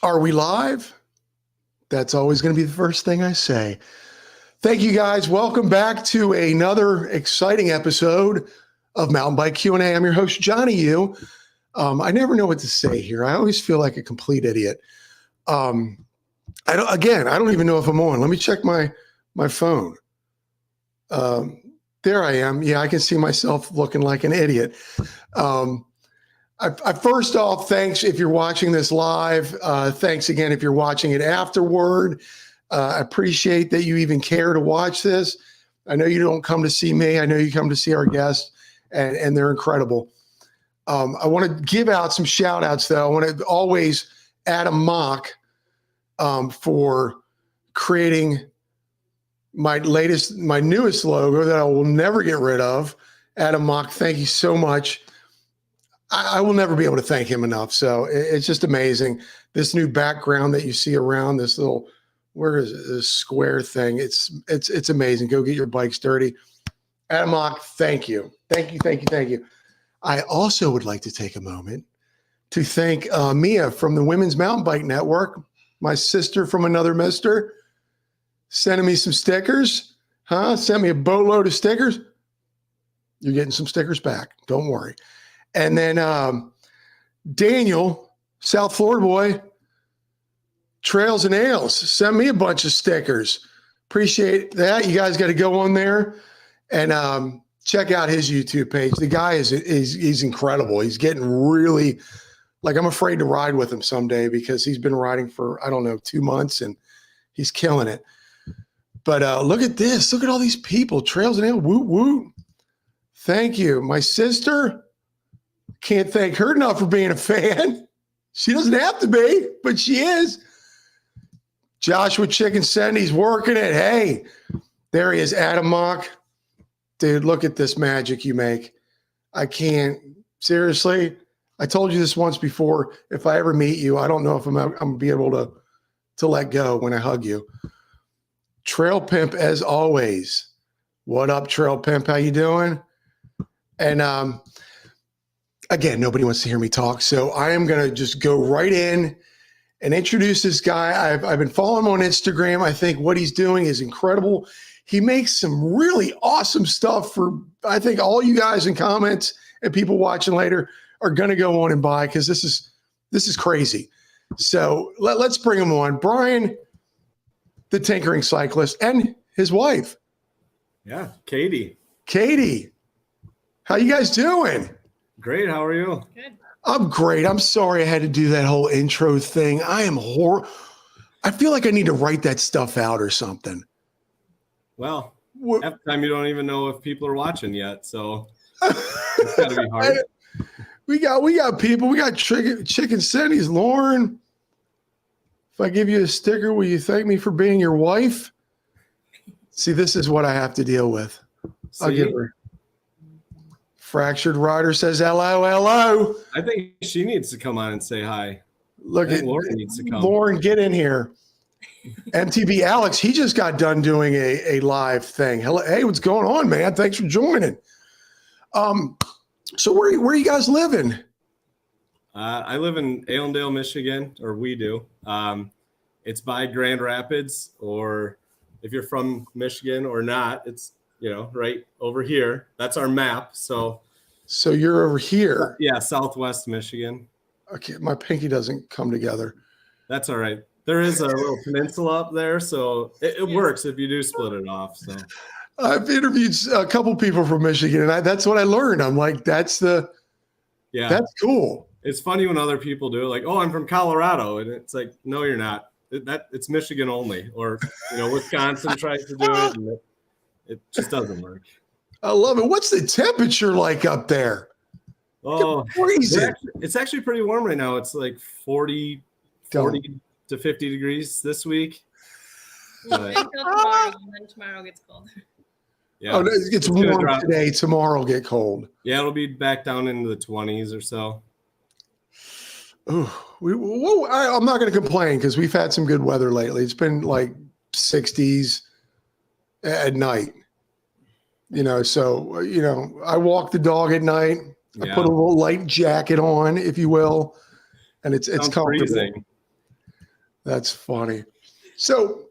Are we live? That's always going to be the first thing I say. Thank you guys. Welcome back to another exciting episode of Mountain Bike Q&A. I'm your host, Johnny U. I never know what to say here. I always feel like a complete idiot. I don't even know if I'm on. Let me check my phone. There I am. Yeah, I can see myself looking like an idiot. First off, thanks if you're watching this live. Thanks again if you're watching it afterward. I appreciate that you even care to watch this. I know you don't come to see me. I know you come to see our guests, and they're incredible. I want to give out some shout outs, though. I want to always Adam Mock for creating my newest logo that I will never get rid of. Adam Mock, thank you so much. I will never be able to thank him enough. So it's just amazing. This new background that you see around this little, where is it, this square thing? It's amazing. Go get your bikes dirty. Adam Mock, thank you. Thank you. I also would like to take a moment to thank Mia from the Women's Mountain Bike Network, my sister from another mister, sending me some stickers. Sent me a boatload of stickers. You're getting some stickers back. Don't worry. And then Daniel, South Florida boy, Trails and Ales, sent me a bunch of stickers. Appreciate that. You guys got to go on there and check out his YouTube page. The guy he's incredible. He's getting really, like, I'm afraid to ride with him someday because he's been riding for, 2 months, and he's killing it. But look at this. Look at all these people. Trails and Ales, woot woot. Thank you. My sister, can't thank her enough for being a fan. She doesn't have to be, but she is. Joshua Chicken Send, he's working it. Hey, there he is, Adam Mock. Dude, look at this magic you make. I can't. Seriously, I told you this once before. If I ever meet you, I don't know if I'm going to be able to let go when I hug you. Trail Pimp, as always. What up, Trail Pimp? How you doing? And again, nobody wants to hear me talk, so I am going to just go right in and introduce this guy. I've been following him on Instagram. I think what he's doing is incredible. He makes some really awesome stuff for, I think, all you guys in comments and people watching later are going to go on and buy, because this is crazy. So let's bring him on. Bryan, the Tinkering Cyclist, and his wife. Yeah, Katie. How you guys doing? Great. How are you? Good. I'm great. I'm sorry I had to do that whole intro thing. I feel like I need to write that stuff out or something. Well, half the time you don't even know if people are watching yet, so it's got to be hard. We got people. We got Chicken Cities. Lauren, if I give you a sticker, will you thank me for being your wife? See, this is what I have to deal with. I'll give her. Fractured Rider says hello. I think she needs to come on and say hi. Look at Lauren needs to come. Lauren, get in here. MTV Alex, he just got done doing a live thing. Hello, hey, what's going on, man? Thanks for joining. So where are you guys living? I live in Allendale, Michigan, or we do. It's by Grand Rapids, or if you're from Michigan or not, it's right over here. That's our map. So you're over here. Yeah, Southwest Michigan. Okay, my pinky doesn't come together. That's all right. There is a little peninsula up there, so it works if you do split it off. So I've interviewed a couple people from Michigan, and that's what I learned. I'm like, that's cool. It's funny when other people do it, like, oh, I'm from Colorado, and it's like, no, you're not. It's Michigan only, or Wisconsin tries to do it, and it just doesn't work. I love it. What's the temperature like up there? Oh, it's actually pretty warm right now. It's like 40 to 50 degrees this week. Until tomorrow, and then tomorrow gets cold. Yeah, it gets warm today. Tomorrow will get cold. Yeah, it'll be back down into the 20s or so. Oh, I'm not going to complain because we've had some good weather lately. It's been like 60s at night. So I walk the dog at night. I put a little light jacket on, if you will, and it's comfortable. Freezing. That's funny. So,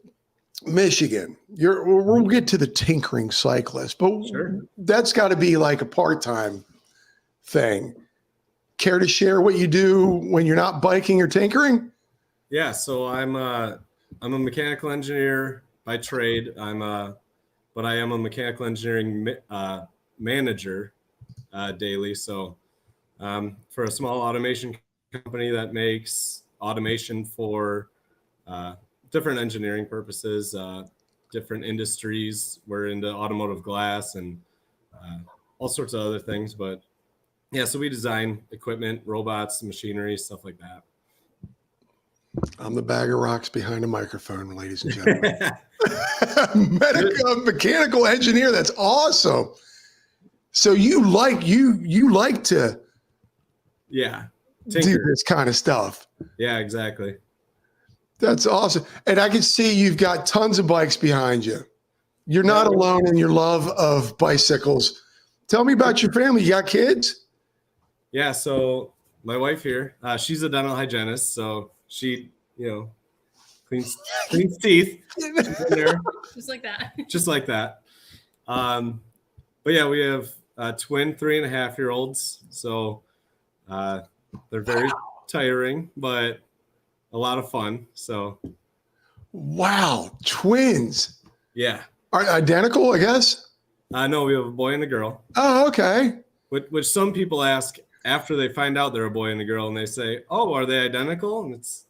Michigan, we'll get to the Tinkering Cyclist, but Sure. that's got to be like a part-time thing. Care to share what you do when you're not biking or tinkering? Yeah, so I'm a mechanical engineer by trade. But I am a mechanical engineering manager daily. So for a small automation company that makes automation for different engineering purposes, different industries. We're into automotive glass and all sorts of other things. But yeah, so we design equipment, robots, machinery, stuff like that. I'm the bag of rocks behind a microphone, ladies and gentlemen. Mechanical engineer. That's awesome. So you like to Yeah. do Tinker. this kind of stuff. Yeah, exactly. That's awesome. And I can see you've got tons of bikes behind you. You're not alone in your love of bicycles. Tell me about your family. You got kids? Yeah, so my wife here, she's a dental hygienist, so she, cleans teeth. She's in there, Just like that. just like that. But yeah, we have twin 3.5-year-olds, so they're very tiring, but a lot of fun. So Wow, twins. yeah, Are identical, I guess? no, we have a boy and a girl, Oh, okay. which some people ask after they find out they're a boy and a girl, and they say, "Oh, are they identical?" And it's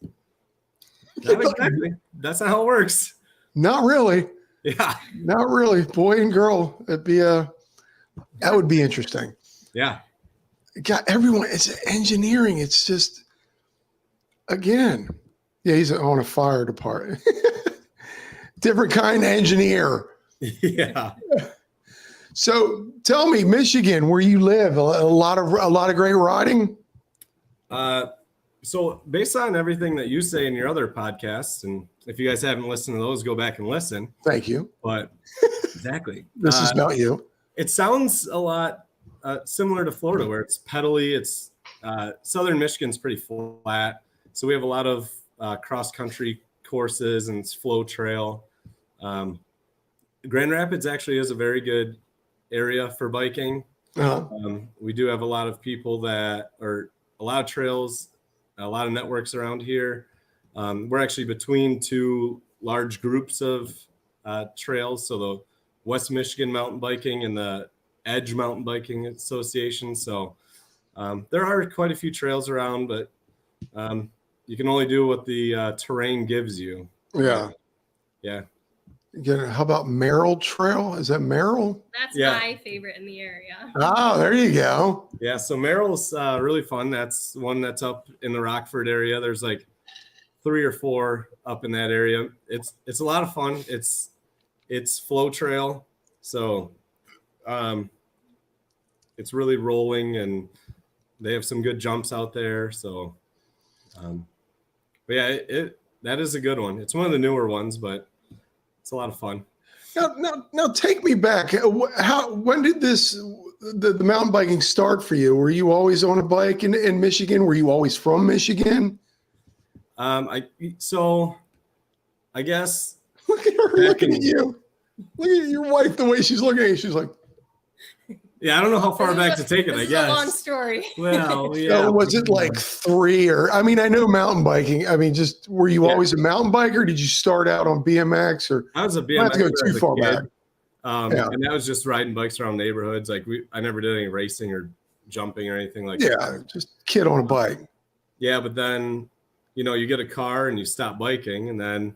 not exactly. That's not how it works. Not really. Yeah. Not really. Boy and girl. That would be interesting. Yeah. God, everyone, it's engineering. It's just, again, yeah, he's on a fire department. Different kind of engineer. Yeah. So tell me, Michigan, where you live, a lot of great riding. So based on everything that you say in your other podcasts, and if you guys haven't listened to those, go back and listen. Thank you. But exactly. This is about you. It sounds a lot similar to Florida, where it's pedally. It's Southern Michigan's pretty flat, so we have a lot of cross country courses and it's flow trail. Grand Rapids actually is a very good area for biking. Uh-huh. We do have a lot of people a lot of trails, a lot of networks around here. We're actually between two large groups of trails. So the West Michigan Mountain Biking and the Edge Mountain Biking Association. So there are quite a few trails around, but you can only do what the terrain gives you. Yeah. Yeah. How about Merrill Trail? Is that Merrill? That's Yeah. my favorite in the area. Oh, there you go. Yeah, so Merrill's really fun. That's one that's up in the Rockford area. There's like 3 or 4 up in that area. It's a lot of fun. It's flow trail, so it's really rolling, and they have some good jumps out there. So, but yeah, that is a good one. It's one of the newer ones, but it's a lot of fun. Now take me back. When did the mountain biking start for you? Were you always on a bike in Michigan? Were you always from Michigan? I guess Look at her looking at you. Look at your wife, the way she's looking at you. She's like, yeah, I don't know how far back to take it. This I is guess. a long story. Well, yeah. so was it like 3 or? I mean, I know mountain biking. I mean, just were you always a mountain biker? Did you start out on BMX or? I was a BMX. I have to go as too a far kid. back. And that was just riding bikes around neighborhoods. Like I never did any racing or jumping or anything like that. Yeah, just kid on a bike. Yeah, but then, you get a car and you stop biking. And then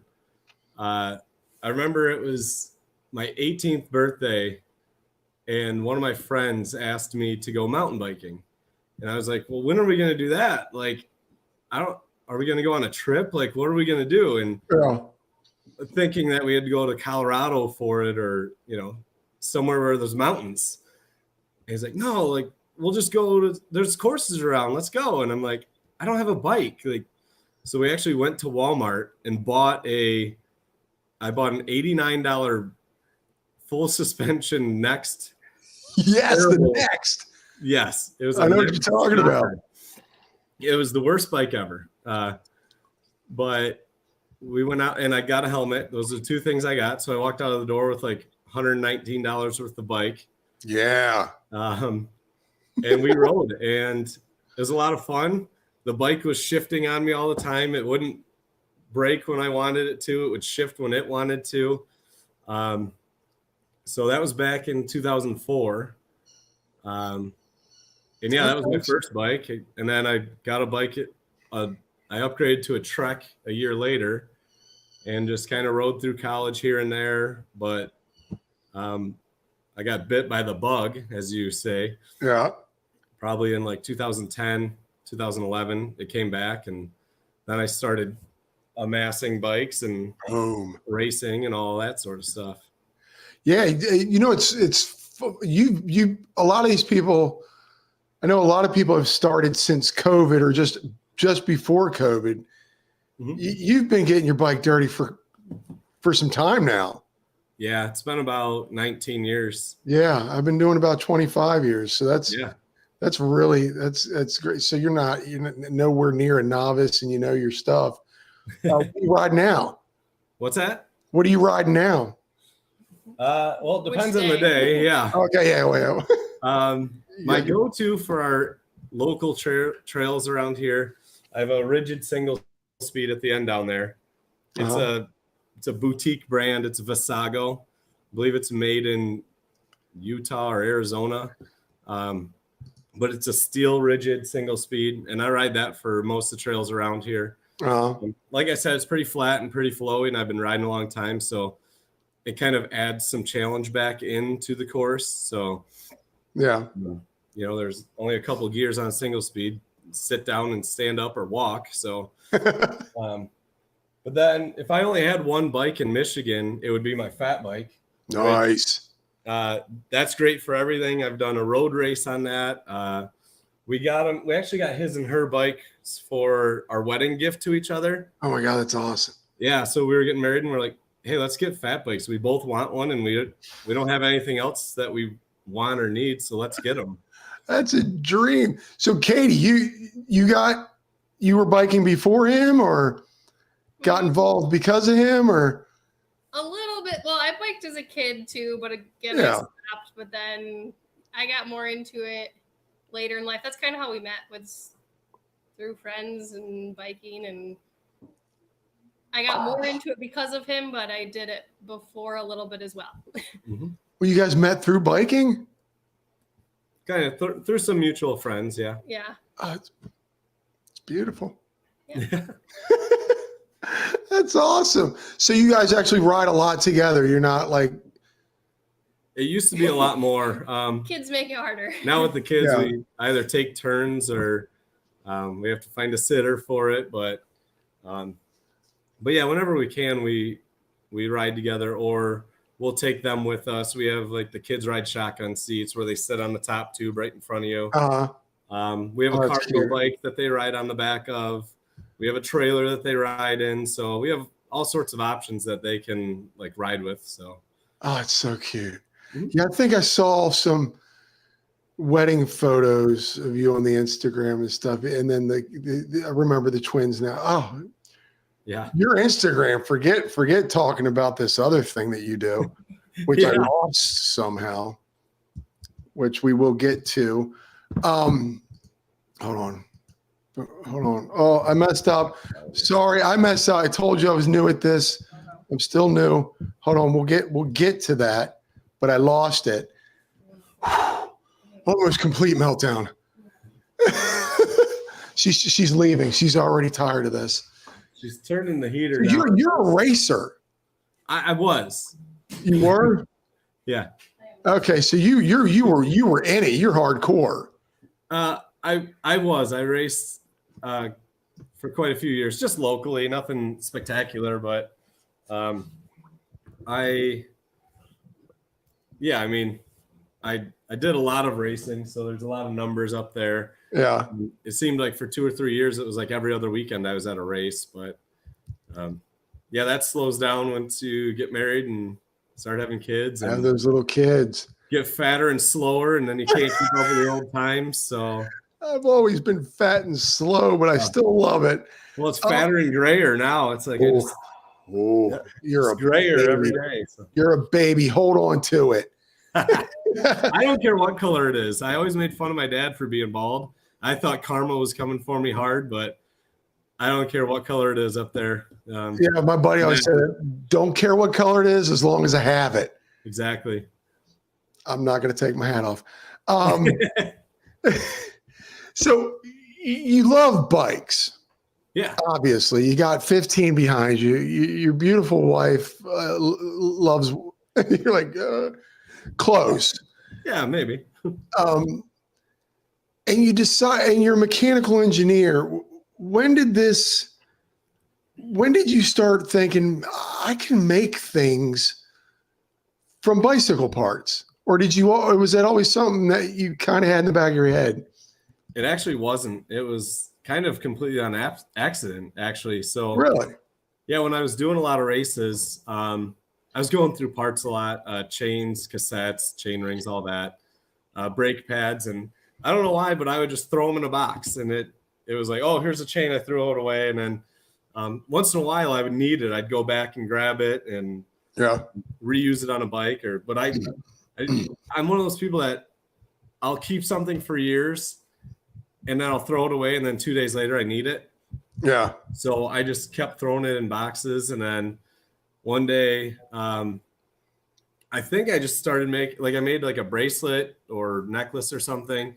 I remember it was my 18th birthday, and one of my friends asked me to go mountain biking. And I was like, well, when are we going to do that? Like, are we going to go on a trip? Like, what are we going to do? And thinking that we had to go to Colorado for it, or, somewhere where there's mountains. And he's like, no, like, we'll just go there's courses around. Let's go. And I'm like, I don't have a bike. Like, so we actually went to Walmart and bought an $89 full suspension Next. Yes, Terrible. the Next. Yes. It was. I know what you're talking about. It was the worst bike ever. But we went out and I got a helmet. Those are the two things I got. So I walked out of the door with like $119 worth of bike. Yeah. And we rode, and it was a lot of fun. The bike was shifting on me all the time. It wouldn't brake when I wanted it to. It would shift when it wanted to. So that was back in 2004. And yeah, that was my first bike. And then I got a bike. I upgraded to a Trek a year later and just kind of rode through college here and there. But I got bit by the bug, as you say. Yeah. Probably in like 2010, 2011, it came back. And then I started amassing bikes and racing and all that sort of stuff. Yeah. You know, it's a lot of these people, I know a lot of people have started since COVID or just before COVID. Mm-hmm. You've been getting your bike dirty for some time now. Yeah, it's been about 19 years. Yeah, I've been doing about 25 years. So that's great. So you're nowhere near a novice and you know your stuff. What are you riding now? What's that? What are you riding now? Well, it depends on the day. Yeah. Okay. Yeah. Well. My go-to for our local trails around here, I have a rigid single speed at the end down there. It's a boutique brand. It's Visago. I believe it's made in Utah or Arizona. But it's a steel rigid single speed, and I ride that for most of the trails around here. Like I said, it's pretty flat and pretty flowy, and I've been riding a long time, so it kind of adds some challenge back into the course. So yeah, you know, there's only a couple gears on single speed, sit down and stand up or walk. So but then if I only had one bike in Michigan, it would be my fat bike. Nice. That's great for everything. I've done a road race on that. We actually got his and her bikes for our wedding gift to each other. Oh my God, that's awesome. Yeah. So we were getting married and we're like, hey, let's get fat bikes. We both want one and we don't have anything else that we want or need. So let's get them. That's a dream. So Katie, you were biking before him or got involved because of him or? A little bit. Well, I biked as a kid too, but again, I stopped. But then I got more into it later in life. That's kind of how we met, was through friends and biking, and I got more into it because of him, but I did it before a little bit as well. Mm-hmm. Well, you guys met through biking? Kind of through some mutual friends, yeah. Yeah. It's beautiful. Yeah. That's awesome. So you guys actually ride a lot together. You're not like. It used to be a lot more. Kids make it harder. Now with the kids, we either take turns or we have to find a sitter for it. But yeah, whenever we can, we ride together, or we'll take them with us. We have like the kids ride shotgun seats where they sit on the top tube right in front of you. We have a cargo bike that they ride on the back of. We have a trailer that they ride in. So we have all sorts of options that they can like ride with. So. Oh, it's so cute. Mm-hmm. Yeah, I think I saw some wedding photos of you on the Instagram and stuff. And then I remember the twins now. Oh, yeah. Your Instagram, forget talking about this other thing that you do, which I lost somehow, which we will get to. Hold on. Oh, I messed up. Sorry, I messed up. I told you I was new at this. I'm still new. Hold on, we'll get to that, but I lost it. Almost complete meltdown. She's leaving. She's already tired of this. She's turning the heater down. You're a racer. I was. You were? Yeah. Okay, so you were in it. You're hardcore. I was. I raced for quite a few years, just locally, nothing spectacular, but I did a lot of racing, so there's a lot of numbers up there. Yeah. It seemed like for 2 or 3 years, it was like every other weekend I was at a race, but that slows down once you get married and start having kids. Have those little kids. Get fatter and slower, and then you can't keep up with your old times. So I've always been fat and slow, but I still love it. Well, it's fatter and grayer now. It's like You're a grayer every baby. day. So. You're a baby. Hold on to it. I don't care what color it is. I always made fun of my dad for being bald. I thought karma was coming for me hard, but I don't care what color it is up there. Yeah, my buddy always said, don't care what color it is as long as I have it. Exactly. I'm not going to take my hat off. So you love bikes. Yeah. Obviously, you got 15 behind you. Your beautiful wife loves, you're like, close. Yeah, maybe. And you decide, and you're a mechanical engineer. When did you start thinking, I can make things from bicycle parts? Or was that always something that you kind of had in the back of your head? It actually wasn't. It was kind of completely on accident, actually. So really, yeah, when I was doing a lot of races, I was going through parts a lot, chains, cassettes, chain rings, all that, brake pads, and I don't know why, but I would just throw them in a box, and it was like, oh, here's a chain, I threw it away, and then once in a while I would need it, I'd go back and grab it and reuse it on a bike, but I'm one of those people that I'll keep something for years and then I'll throw it away, and then 2 days later I need it. Yeah. So I just kept throwing it in boxes, and then one day, I think I just started I made like a bracelet or necklace or something.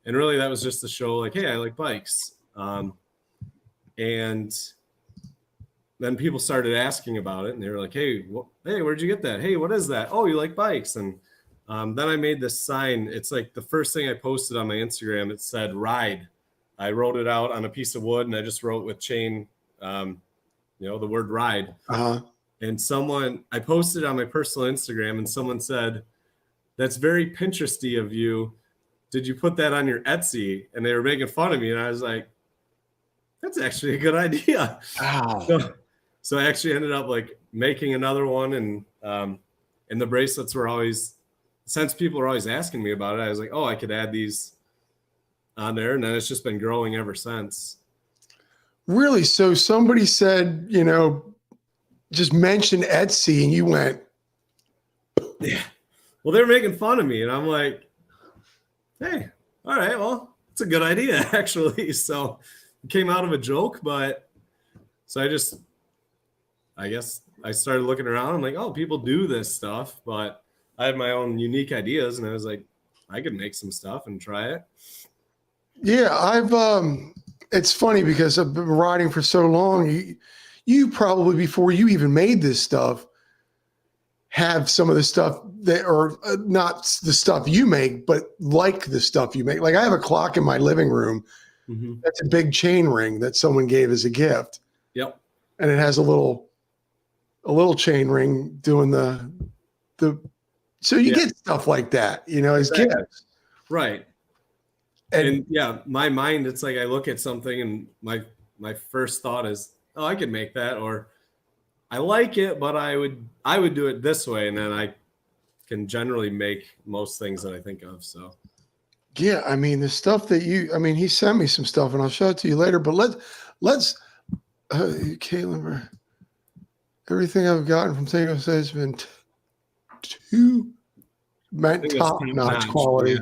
And really that was just to show like, hey, I like bikes. And then people started asking about it, and they were like, hey, where'd you get that? Hey, what is that? Oh, you like bikes. And then I made this sign. It's like the first thing I posted on my Instagram. It said ride. I wrote it out on a piece of wood, and I just wrote with chain, the word ride. Uh-huh. And I posted on my personal Instagram, and someone said, that's very Pinteresty of you. Did you put that on your Etsy? And they were making fun of me. And I was like, that's actually a good idea. Wow. So I actually ended up like making another one. And the bracelets were always, since people were always asking me about it, I was like, oh, I could add these on there. And then it's just been growing ever since. Really? So somebody said, just mention Etsy, and you went. Yeah. Well, they were making fun of me, and I'm like, hey, all right, well, it's a good idea, actually. So it came out of a joke, but so I guess I started looking around. I'm like, oh, people do this stuff, but I had my own unique ideas, and I was like, I could make some stuff and try it. Yeah, it's funny because I've been riding for so long. You probably, before you even made this stuff, have some of the stuff that are not the stuff you make, but like the stuff you make. Like I have a clock in my living room. Mm-hmm. That's a big chain ring that someone gave as a gift. Yep. And it has a little chain ring doing the so you get stuff like that, as gifts. Right. And yeah, my mind, it's like I look at something and my first thought is, oh, I could make that, or I like it, but I would do it this way, and then I can generally make most things that I think of. So yeah, I mean the stuff that he sent me some stuff, and I'll show it to you later. But let's Caitlin, everything I've gotten from Tango has been top-notch quality.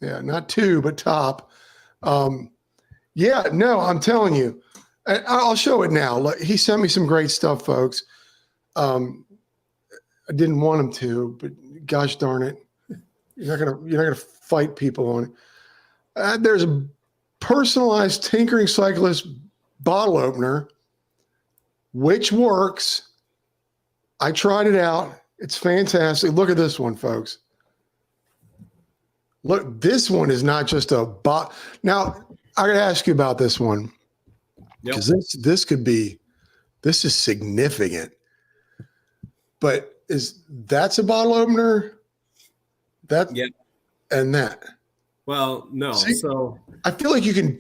Yeah, not two, but top. Yeah, no, I'm telling you. I'll show it now. He sent me some great stuff, folks. I didn't want him to, but gosh darn it, you're not gonna fight people on it. There's a personalized Tinkering Cyclist bottle opener, which works. I tried it out. It's fantastic. Look at this one, folks. Look, this one is not just a bot. Now, I got to ask you about this one. Because this is significant. But that's a bottle opener? And that. Well, no. See, so I feel like you can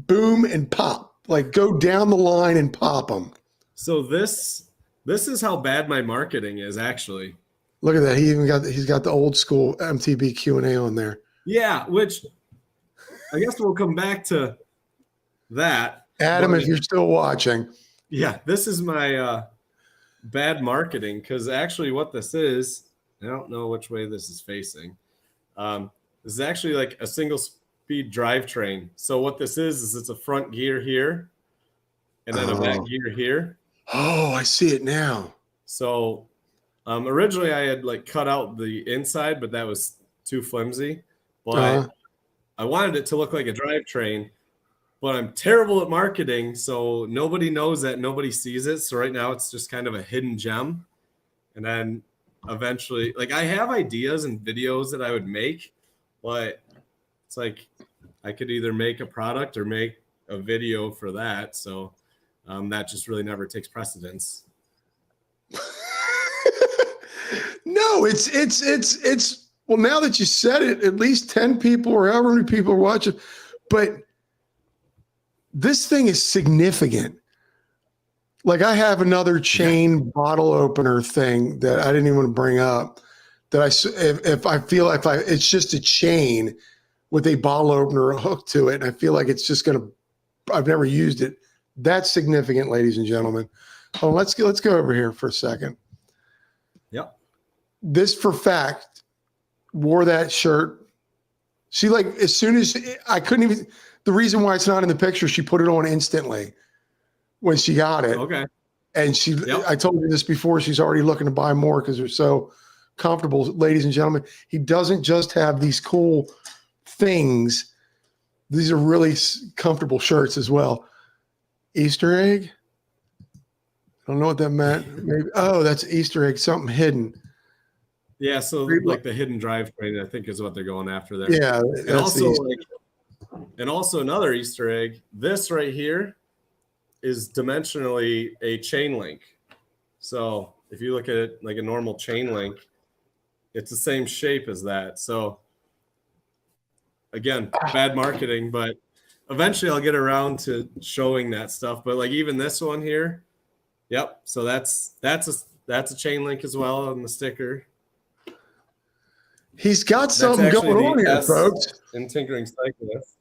boom, and pop. Like go down the line and pop them. So this is how bad my marketing is, actually. Look at that. He's got the old school MTB Q&A on there. Yeah, which I guess we'll come back to that. Adam, But, if you're still watching. yeah, this is my bad marketing, because actually what this is, I don't know which way this is facing. This is actually like a single speed drivetrain. So what this is it's a front gear here and then a back gear here. Oh, I see it now. So originally I had like cut out the inside, but that was too flimsy. But I wanted it to look like a drivetrain, but I'm terrible at marketing, so nobody knows that, nobody sees it. So right now it's just kind of a hidden gem. And then eventually, like, I have ideas and videos that I would make, but it's like I could either make a product or make a video for that. So that just really never takes precedence. No, it's well, now that you said it, at least 10 people or however many people are watching, but this thing is significant. Like, I have another chain bottle opener thing that I didn't even want to bring up, that it's just a chain with a bottle opener hooked to it, and I feel like it's just I've never used it. That's significant, ladies and gentlemen. Oh, let's go over here for a second. Yep. This for fact wore that shirt. She, like, as soon as I couldn't even, the reason why it's not in the picture, she put it on instantly when she got it. Okay. And I told you this before, she's already looking to buy more because they're so comfortable. Ladies and gentlemen, he doesn't just have these cool things. These are really comfortable shirts as well. Easter egg? I don't know what that meant. Maybe, oh, that's Easter egg, something hidden. Yeah, so like the hidden drivetrain, I think, is what they're going after there. Yeah. And also another Easter egg, this right here is dimensionally a chain link. So if you look at it like a normal chain link, it's the same shape as that. So again, bad marketing, but eventually I'll get around to showing that stuff. But like even this one here, yep. So that's a chain link as well on the sticker. He's got something going on here, folks. In Tinkering Cyclist.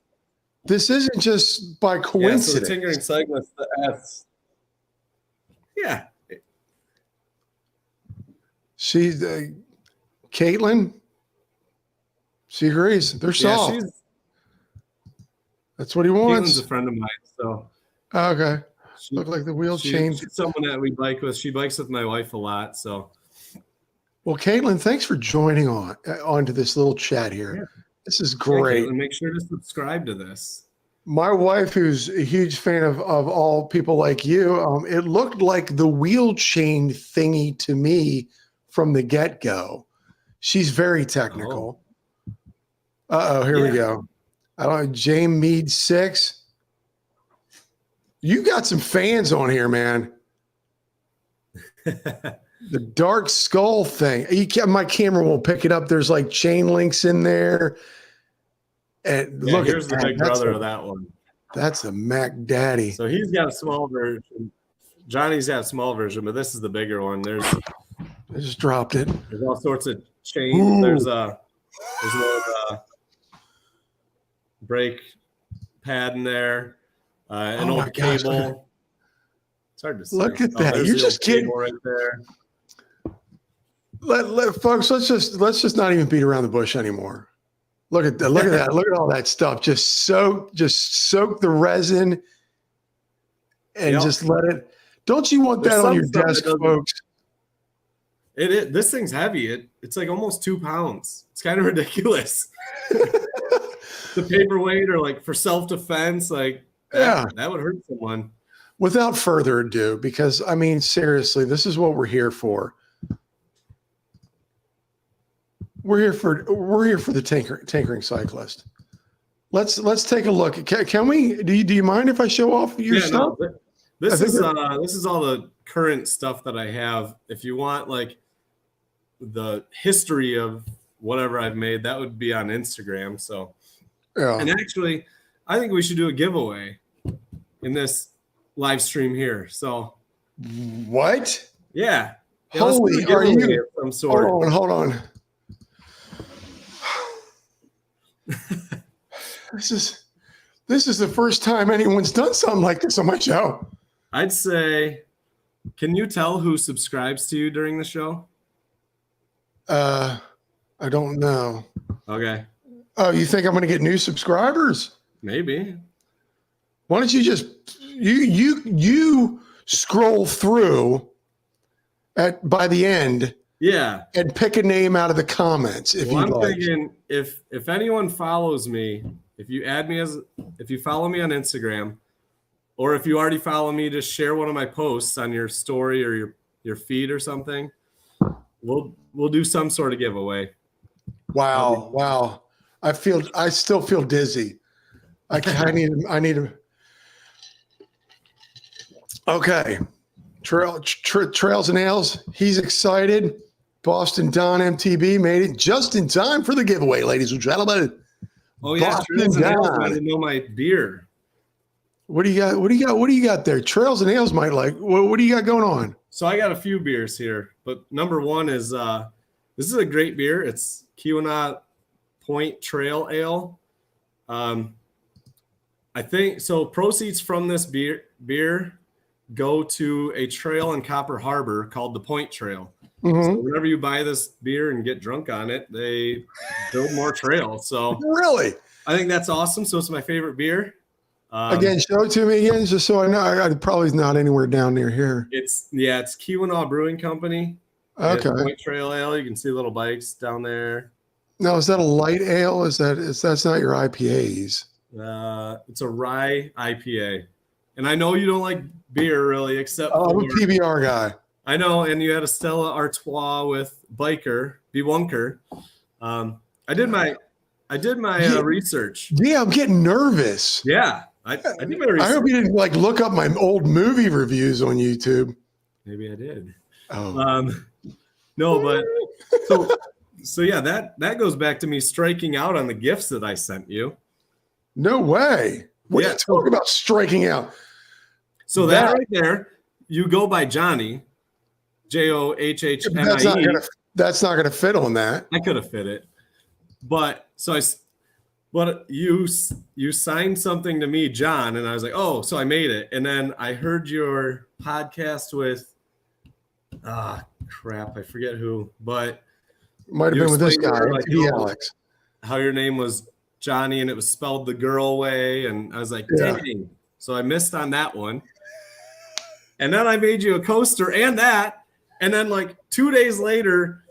This isn't just by coincidence. Yeah, so the Tinkering Cyclist, the S. Yeah. She's Caitlin. She agrees. They're soft. That's what he wants. Caitlin's a friend of mine, so. Okay. Look like the wheel chain. She's someone that we bike with. She bikes with my wife a lot, so. Well, Caitlin, thanks for joining onto this little chat here. Yeah. This is great. Yeah, Caitlin, make sure to subscribe to this. My wife, who's a huge fan of all people like you, it looked like the wheel chain thingy to me from the get-go. She's very technical. Here we go. I don't know, James Mead 6. You got some fans on here, man. The dark skull thing. My camera won't pick it up. There's like chain links in there. And look, here's the big brother of that one. That's a Mac Daddy. So he's got a small version. Johnny's got a small version, but this is the bigger one. I just dropped it. There's all sorts of chains. There's a brake pad in there, an old cable. It's hard to see. Look at that. You're just kidding right there. Folks, let's just not even beat around the bush anymore. Look at that. Look at that. Look at all that stuff. Just soak the resin and just let it. Don't you want that on your desk, folks? This thing's heavy. It's like almost 2 pounds. It's kind of ridiculous. The paperweight, or like for self-defense, like that would hurt someone. Without further ado, because I mean, seriously, this is what we're here for. We're here for the Tinkering Cyclist. Let's take a look. Can we? Do you mind if I show off your stuff? No, this is all the current stuff that I have. If you want like the history of whatever I've made, that would be on Instagram. So, and actually, I think we should do a giveaway in this live stream here. So, what? Yeah. Holy, are you? Of some sort. Hold on. This is the first time anyone's done something like this on my show. I'd say, can you tell who subscribes to you during the show? I don't know. Okay. Oh, you think I'm going to get new subscribers? Maybe. Why don't you just you scroll through by the end? Yeah. And pick a name out of the comments if you like. Thinking if anyone follows me, if you follow me on Instagram, or if you already follow me, just share one of my posts on your story or your feed or something. We'll do some sort of giveaway. Wow. I still feel dizzy. I need to. Okay. Trails and Ales. He's excited. Boston Don MTB made it just in time for the giveaway, ladies and gentlemen. Oh yeah, Trails and Ales wanted to know my beer. What do you got? What do you got there? Trails and Ales might like. What do you got going on? So I got a few beers here, but number one is this is a great beer. It's Keweenaw Point Trail Ale. I think so. Proceeds from this beer go to a trail in Copper Harbor called the Point Trail. Mm-hmm. So whenever you buy this beer and get drunk on it, they build more trails. So really, I think that's awesome. So it's my favorite beer. Again, show it to me again, just so I know. I probably not anywhere down near here. It's Keweenaw Brewing Company. Okay. Point Trail Ale. You can see little bikes down there. Now, is that a light ale? That's not your IPAs? It's a rye IPA. And I know you don't like beer really, except I'm a PBR guy. I know, and you had a Stella Artois with Biker, Bewunker. I did my research. Yeah, I'm getting nervous. Yeah, I did my research. I hope you didn't look up my old movie reviews on YouTube. Maybe I did. Oh. No, but so yeah, that goes back to me striking out on the gifts that I sent you. No way. What are you talking about striking out? So that right there, you go by Johnny, Johhhnie. That's not gonna fit on that. I could have fit it, but you signed something to me, John, and I was like, oh, so I made it. And then I heard your podcast with, crap, I forget who, but might have been with this guy, like, Alex. How your name was Johnny, and it was spelled the girl way, and I was like, dang. So I missed on that one. And then I made you a coaster and that. And then 2 days later,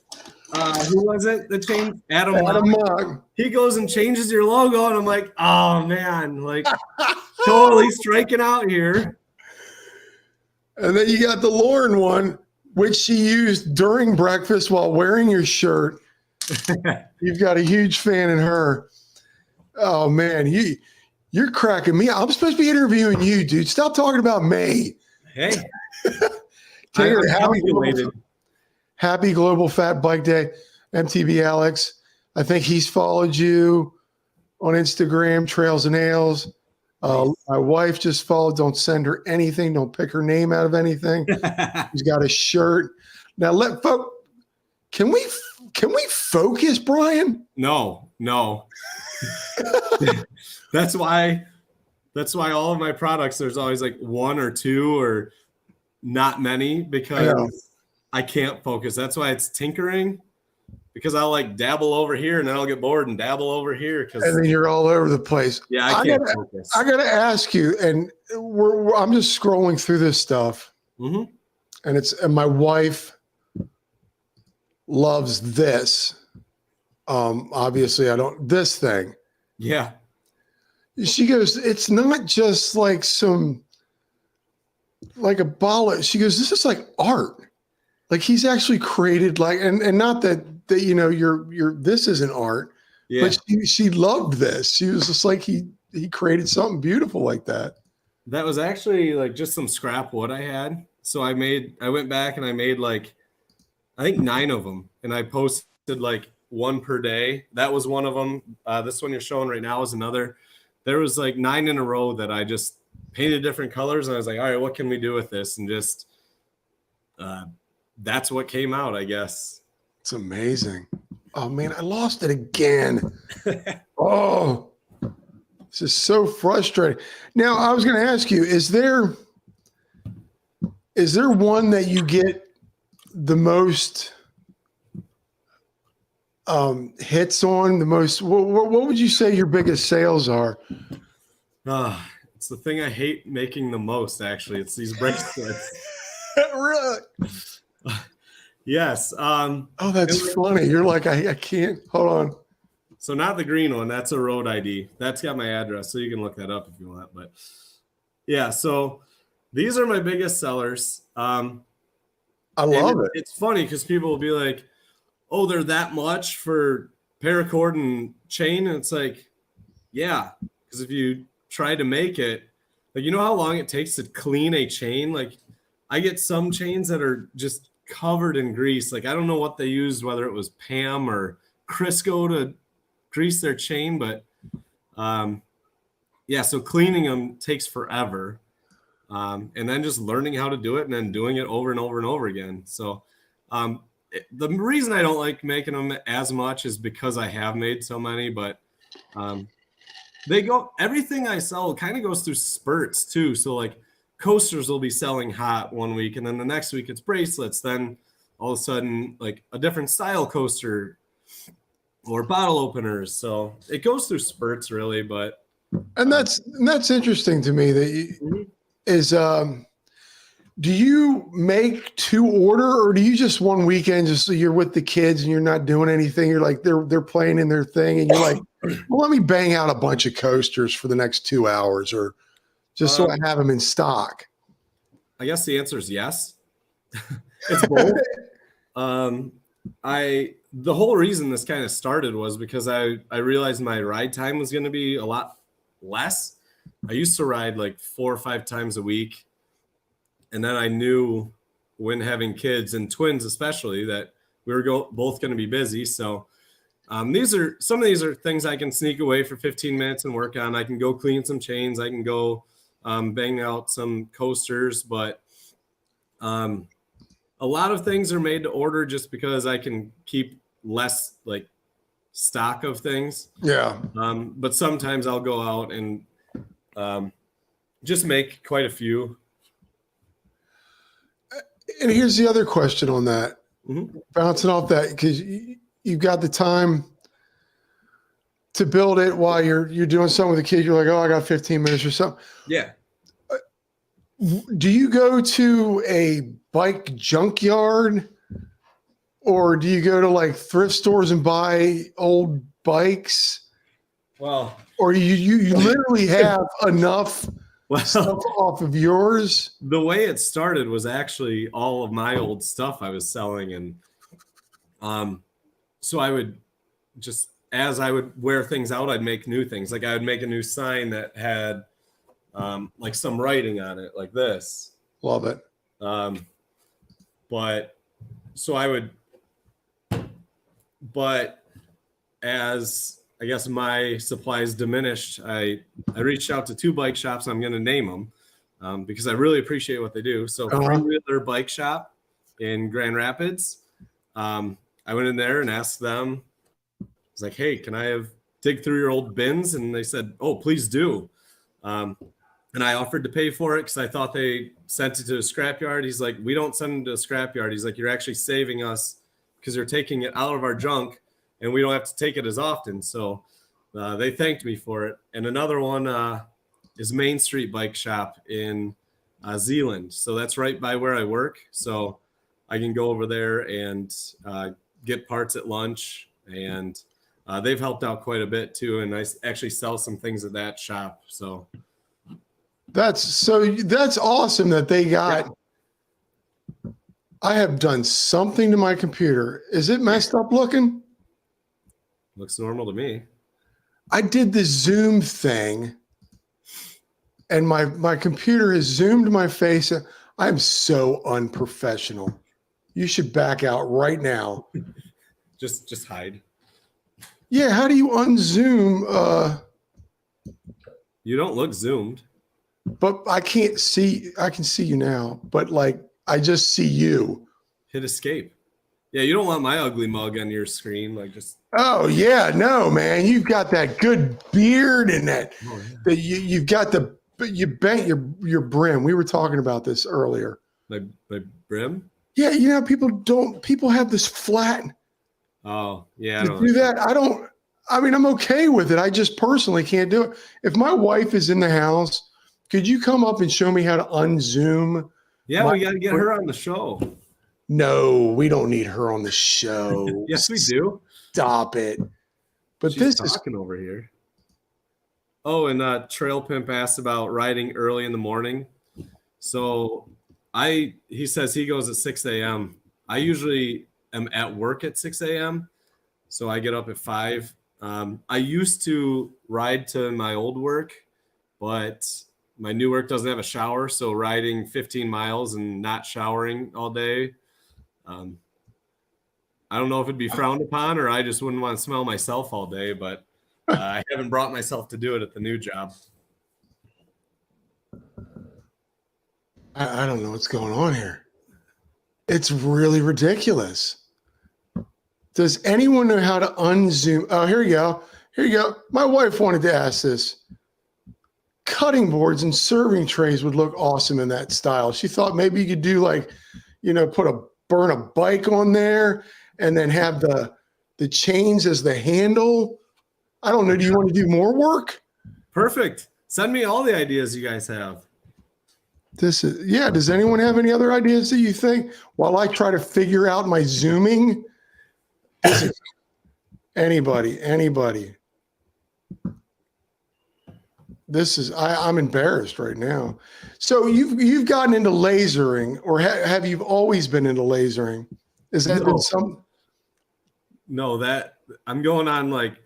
who was it that changed? Adam Mock. He goes and changes your logo. And I'm like, oh, man, totally striking out here. And then you got the Lauren one, which she used during breakfast while wearing your shirt. You've got a huge fan in her. Oh, man, you're cracking me. I'm supposed to be interviewing you, dude. Stop talking about me. Hey, Taylor, happy Global Fat Bike Day, MTB Alex. I think he's followed you on Instagram, Trails and Ales. My wife just followed. Don't send her anything. Don't pick her name out of anything. He's got a shirt. Now can we focus, Bryan? No. That's why all of my products, there's always one or two or not many, because I can't focus. That's why it's tinkering, because I'll dabble over here and then I'll get bored and dabble over here. And then you're all over the place. Yeah, I can't focus. I got to ask you, and I'm just scrolling through this stuff. Mm-hmm. And my wife loves this. Obviously this thing. Yeah. She goes, it's not just a ball. She goes, this is art. He's actually created and not that you're this isn't art, but she loved this. She was just he created something beautiful like that. That was actually just some scrap wood I had. So I went back and I made I think 9 of them, and I posted one per day. That was one of them. This one you're showing right now is another. There was 9 in a row that I just painted different colors. And I was like, all right, what can we do with this? And just, that's what came out, I guess. It's amazing. Oh man, I lost it again. Oh, This is so frustrating. Now, I was going to ask you, is there one that you get the most hits on, the most, what would you say your biggest sales are? It's the thing I hate making the most, actually. It's these bracelets. Really? Yes. Oh, that's funny. You're like, I can't, hold on. So not the green one. That's a road ID. That's got my address, so you can look that up if you want. But yeah, so these are my biggest sellers. I love it. It's funny because people will be like, oh, they're that much for paracord and chain. And it's like, yeah, because if you try to make it, like, you know how long it takes to clean a chain? Like, I get some chains that are just covered in grease. Like, I don't know what they used, whether it was Pam or Crisco to grease their chain, but yeah, so cleaning them takes forever. And then just learning how to do it and then doing it over and over and over again. So the reason I don't like making them as much is because I have made so many, but everything I sell kind of goes through spurts too. So like coasters will be selling hot one week, and then the next week it's bracelets. Then all of a sudden, like a different style coaster or bottle openers. So it goes through spurts really, but. And that's interesting to me that you, is, do you make to order, or do you just one weekend, just so you're with the kids and you're not doing anything? You're like, they're playing in their thing and you're like, well, let me bang out a bunch of coasters for the next 2 hours, or just so I have them in stock. I guess the answer is yes. It's both. The whole reason this kind of started was because I realized my ride time was going to be a lot less. I used to ride like 4 or 5 times a week. And then I knew when having kids and twins, especially, that we were both going to be busy. So some of these are things I can sneak away for 15 minutes and work on. I can go clean some chains. I can go bang out some coasters, but a lot of things are made to order just because I can keep less like stock of things. Yeah. But sometimes I'll go out and just make quite a few. And here's the other question on that, bouncing off that, because you've got the time to build it while you're doing something with the kids. You're like, oh, I got 15 minutes or something. Yeah. Do you go to a bike junkyard, or do you go to like thrift stores and buy old bikes? Well, or you literally have enough stuff off of yours? The way it started was actually all of my old stuff I was selling. And so I would just, as I would wear things out, I'd make new things. Like I would make a new sign that had like some writing on it like this. Love it. But as I guess my supplies diminished, I reached out to 2 bike shops. I'm going to name them because I really appreciate what they do. So Three-Wheeler Bike Shop in Grand Rapids. I went in there and asked them, I was like, hey, can I dig through your old bins? And they said, oh, please do. And I offered to pay for it because I thought they sent it to a scrapyard. He's like, we don't send them to a scrapyard. He's like, you're actually saving us because you're taking it out of our junk and we don't have to take it as often. So they thanked me for it. And another one is Main Street Bike Shop in Zealand. So that's right by where I work. So I can go over there and get parts at lunch. And they've helped out quite a bit too. And I actually sell some things at that shop. So that's awesome that they got. Yeah. I have done something to my computer. Is it messed up looking? Looks normal to me. I did the Zoom thing and my computer has zoomed my face. I'm so unprofessional. You should back out right now. Just hide. Yeah, how do you unzoom? You don't look zoomed. But I can't see. I can see you now, but like I just see you. Hit escape. Yeah, you don't want my ugly mug on your screen. Like just. Oh yeah, no, man. You've got that good beard and that you've got you bent your brim. We were talking about this earlier. My brim? Yeah, people have this flat. Oh, yeah. To do that, I'm okay with it. I just personally can't do it. If my wife is in the house, could you come up and show me how to unzoom? Yeah, we got to get her on the show. No, we don't need her on the show. Yes, we do. Stop it. But She's talking over here. Oh, and Trail Pimp asked about riding early in the morning. So he says he goes at 6 a.m. I usually am at work at 6 a.m. So I get up at 5. I used to ride to my old work, but my new work doesn't have a shower. So riding 15 miles and not showering all day, I don't know if it'd be frowned upon or I just wouldn't want to smell myself all day, but I haven't brought myself to do it at the new job. I don't know what's going on here. It's really ridiculous. Does anyone know how to unzoom? Oh, here you go. Here you go. My wife wanted to ask this. Cutting boards and serving trays would look awesome in that style. She thought maybe you could do burn a bike on there and then have the chains as the handle. I don't know. Do you want to do more work? Perfect. Send me all the ideas you guys have. Does anyone have any other ideas that you think while I try to figure out my zooming? Anybody. I'm embarrassed right now. So you've gotten into lasering, or have you always been into lasering? Has that been some? No, that I'm going on like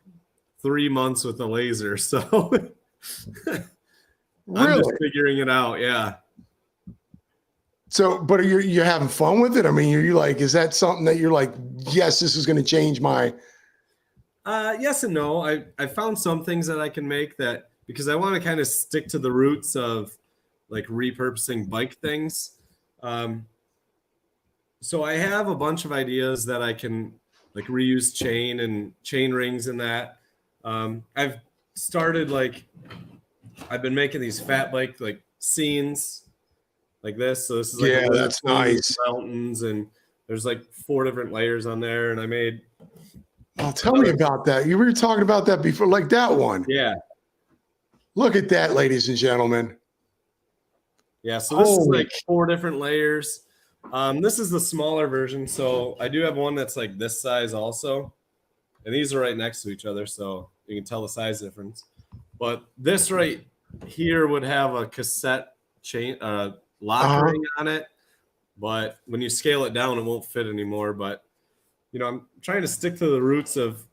3 months with the laser, so Really? I'm just figuring it out. Yeah. So, but are you having fun with it? I mean, is that something that you're like, yes, this is going to change my? Yes and no. I found some things that I can make that, because I want to kind of stick to the roots of like repurposing bike things. So I have a bunch of ideas that I can like reuse chain and chain rings and that. I've started I've been making these fat bike like scenes like this. So this is like that's nice. Mountains, and there's like 4 different layers on there, and I made. Oh, tell me about that. You were talking about that before, like that one. Yeah. Look at that, ladies and gentlemen. Yeah, so this is like 4 different layers. This is the smaller version. So I do have one that's like this size also. And these are right next to each other, so you can tell the size difference. But this right here would have a cassette chain lock ring on it. But when you scale it down, it won't fit anymore. But, I'm trying to stick to the roots of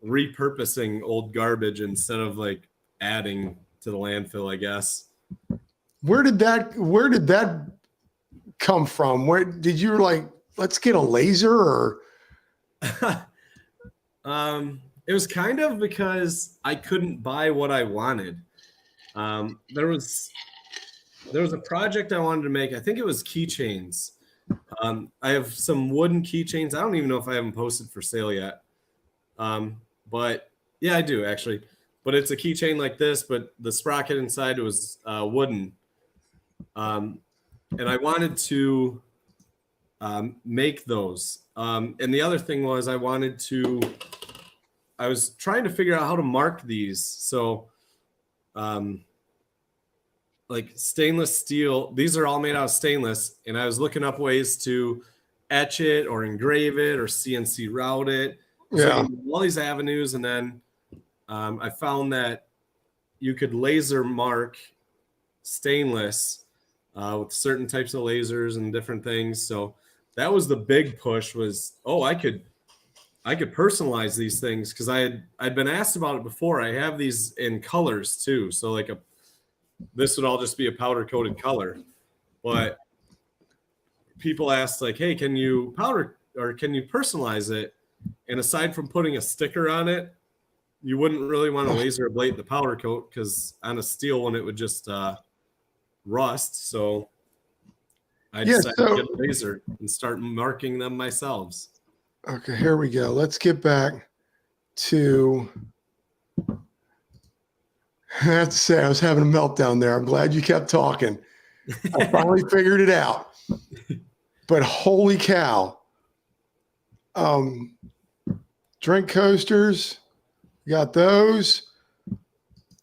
repurposing old garbage instead of like adding to the landfill, I guess. Where did that come from? Where did you like, let's get a laser or? It was kind of because I couldn't buy what I wanted. There was a project I wanted to make. I think it was keychains. I have some wooden keychains. I don't even know if I have them posted for sale yet. But yeah, I do actually. But it's a keychain like this, but the sprocket inside was wooden. And I wanted to make those. And the other thing was I was trying to figure out how to mark these. So like stainless steel, these are all made out of stainless. And I was looking up ways to etch it or engrave it or CNC route it. Yeah. So all these avenues. And then I found that you could laser mark stainless with certain types of lasers and different things. So that was the big push was, I could personalize these things, because I'd been asked about it before. I have these in colors too. So like this would all just be a powder coated color. But people asked like, hey, can you personalize it? And aside from putting a sticker on it, you wouldn't really want to laser ablate the powder coat, because on a steel one, it would just rust. So I decided to get a laser and start marking them myself. Okay, here we go. Let's get back to. I have to say, I was having a meltdown there. I'm glad you kept talking. I finally figured it out. But holy cow. Drink coasters. Got those.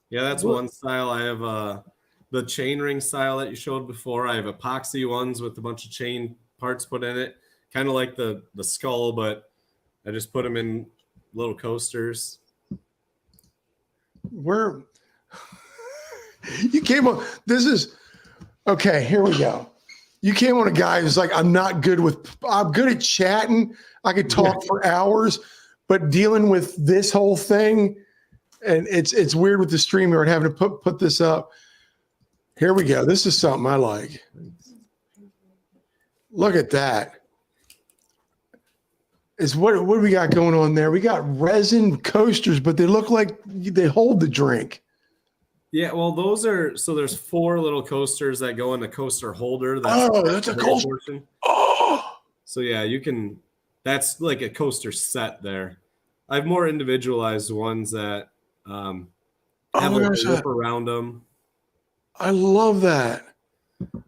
Yeah, that's one style. I have the chain ring style that you showed before. I have epoxy ones with a bunch of chain parts put in it, kind of like the skull, but I just put them in little coasters. Where you came on, this is okay. Here we go. You came on a guy who's like, I'm good at chatting. I could talk for hours, but dealing with this whole thing, and it's weird with the StreamYard having to put this up. Here we go. This is something I like. Look at that. What do we got going on there? We got resin coasters, but they look like they hold the drink. Yeah, well, there's 4 little coasters that go in the coaster holder. That's a coaster. Portion. Oh, So yeah, that's like a coaster set there. I have more individualized ones that have a lip around them. I love that.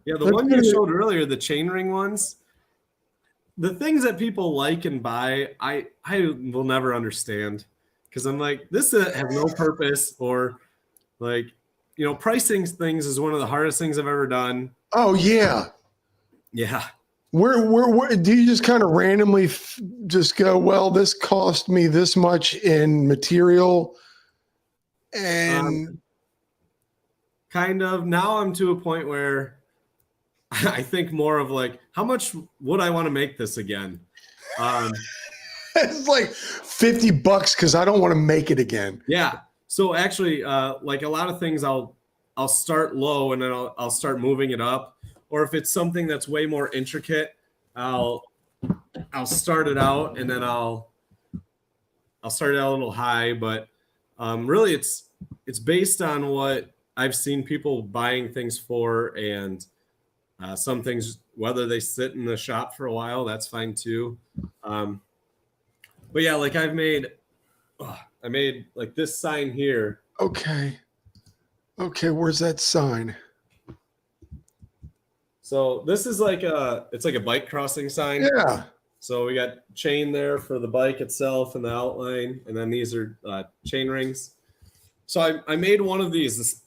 Yeah, the one you showed earlier, the chainring ones, the things that people like and buy, I will never understand, because I'm like, this has no purpose, or like, pricing things is one of the hardest things I've ever done. Oh yeah. Yeah. Where do you just kind of randomly just go, well, this cost me this much in material, and kind of now I'm to a point where I think more of like, how much would I want to make this again? It's like $50 because I don't want to make it again. Yeah. So actually, like a lot of things, I'll start low and then I'll start moving it up. Or if it's something that's way more intricate, I'll start it out and then I'll start it out a little high. But really, it's based on what I've seen people buying things for, and some things, whether they sit in the shop for a while, that's fine too. But yeah, like I made like this sign here. Okay, where's that sign? So this is it's like a bike crossing sign. Yeah. So we got chain there for the bike itself and the outline, and then these are chain rings. So I made one of these,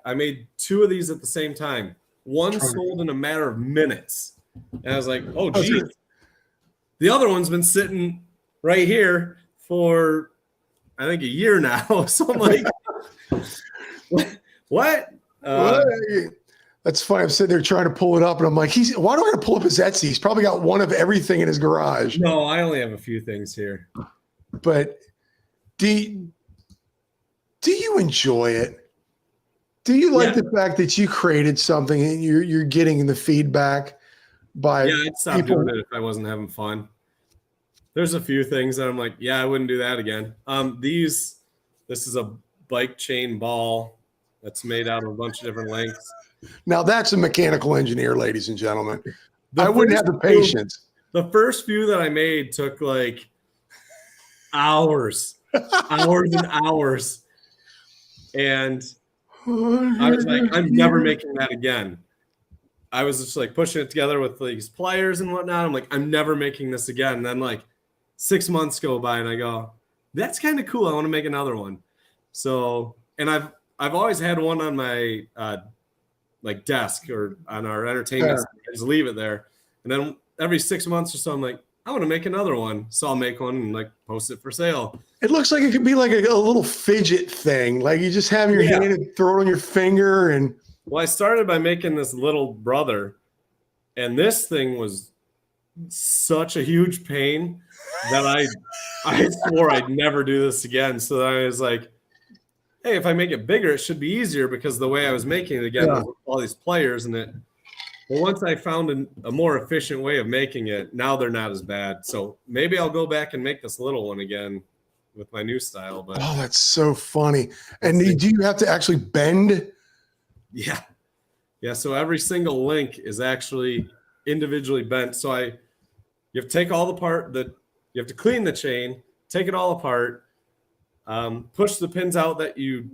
I made 2 of these at the same time. One sold in a matter of minutes. And I was like, oh, geez. The other one's been sitting right here for, I think, a year now. So I'm like, what? That's funny. I'm sitting there trying to pull it up, and I'm like, why do I got to pull up his Etsy? He's probably got one of everything in his garage. No, I only have a few things here. But do you enjoy it? Do you like the fact that you created something and you're getting the feedback by I'd stop doing it if I wasn't having fun. There's a few things that I'm like, I wouldn't do that again. This is a bike chain ball that's made out of a bunch of different lengths. Now that's a mechanical engineer, ladies and gentlemen. I wouldn't have the patience. The first few that I made took like hours and hours. And I was like, I'm never making that again. I was just like pushing it together with these pliers and whatnot. I'm like, I'm never making this again. And then like 6 months go by and I go, that's kind of cool. I want to make another one. So, and I've always had one on my like desk or on our entertainment. I just leave it there. And then every 6 months or so, I'm like, I want to make another one. So I'll make one and like post it for sale. It looks like it could be like a little fidget thing. Like you just have your hand and throw it on your finger. And well, I started by making this little brother, and this thing was such a huge pain that I swore I'd never do this again. So then I was like, hey, if I make it bigger, it should be easier, because the way I was making it again was with all these players in it. But once I found a more efficient way of making it, now they're not as bad. So maybe I'll go back and make this little one again with my new style. But oh, that's so funny. And do you have to actually bend? Yeah. So every single link is actually individually bent. So you have to take all the part that, You have to clean the chain, take it all apart, push the pins out that you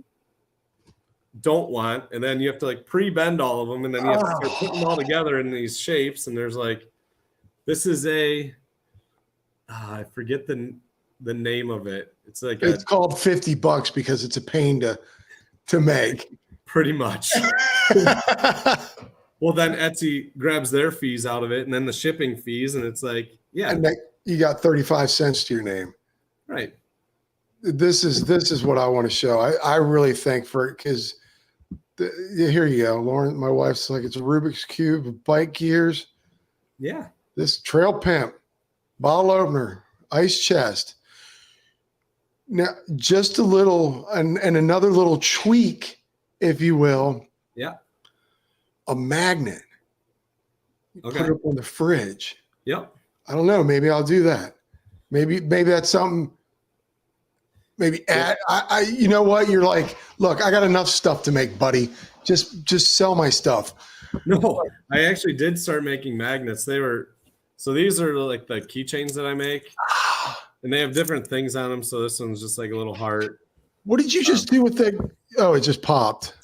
don't want, and then you have to like pre-bend all of them, and then you have to start putting them all together in these shapes. And there's like, this is I forget the name of it. It's like it's called $50 because it's a pain to make. Pretty much. Well, then Etsy grabs their fees out of it, and then the shipping fees, and it's like, yeah, and you got 35 cents to your name. Right. This is what I want to show. I really think for it because here you go, Lauren. My wife's like, it's a Rubik's Cube of bike gears. Yeah. This Trail Pimp, bottle opener, ice chest. Now, just a little and another little tweak, if you will. Yeah. A magnet. Okay. Put it up on the fridge. Yep. I don't know. Maybe I'll do that. Maybe that's something. Maybe add. You know what? You're like, look, I got enough stuff to make, buddy. Just sell my stuff. No, I actually did start making magnets. These are like the keychains that I make, and they have different things on them. So this one's just like a little heart. What did you just do with the? Oh, it just popped.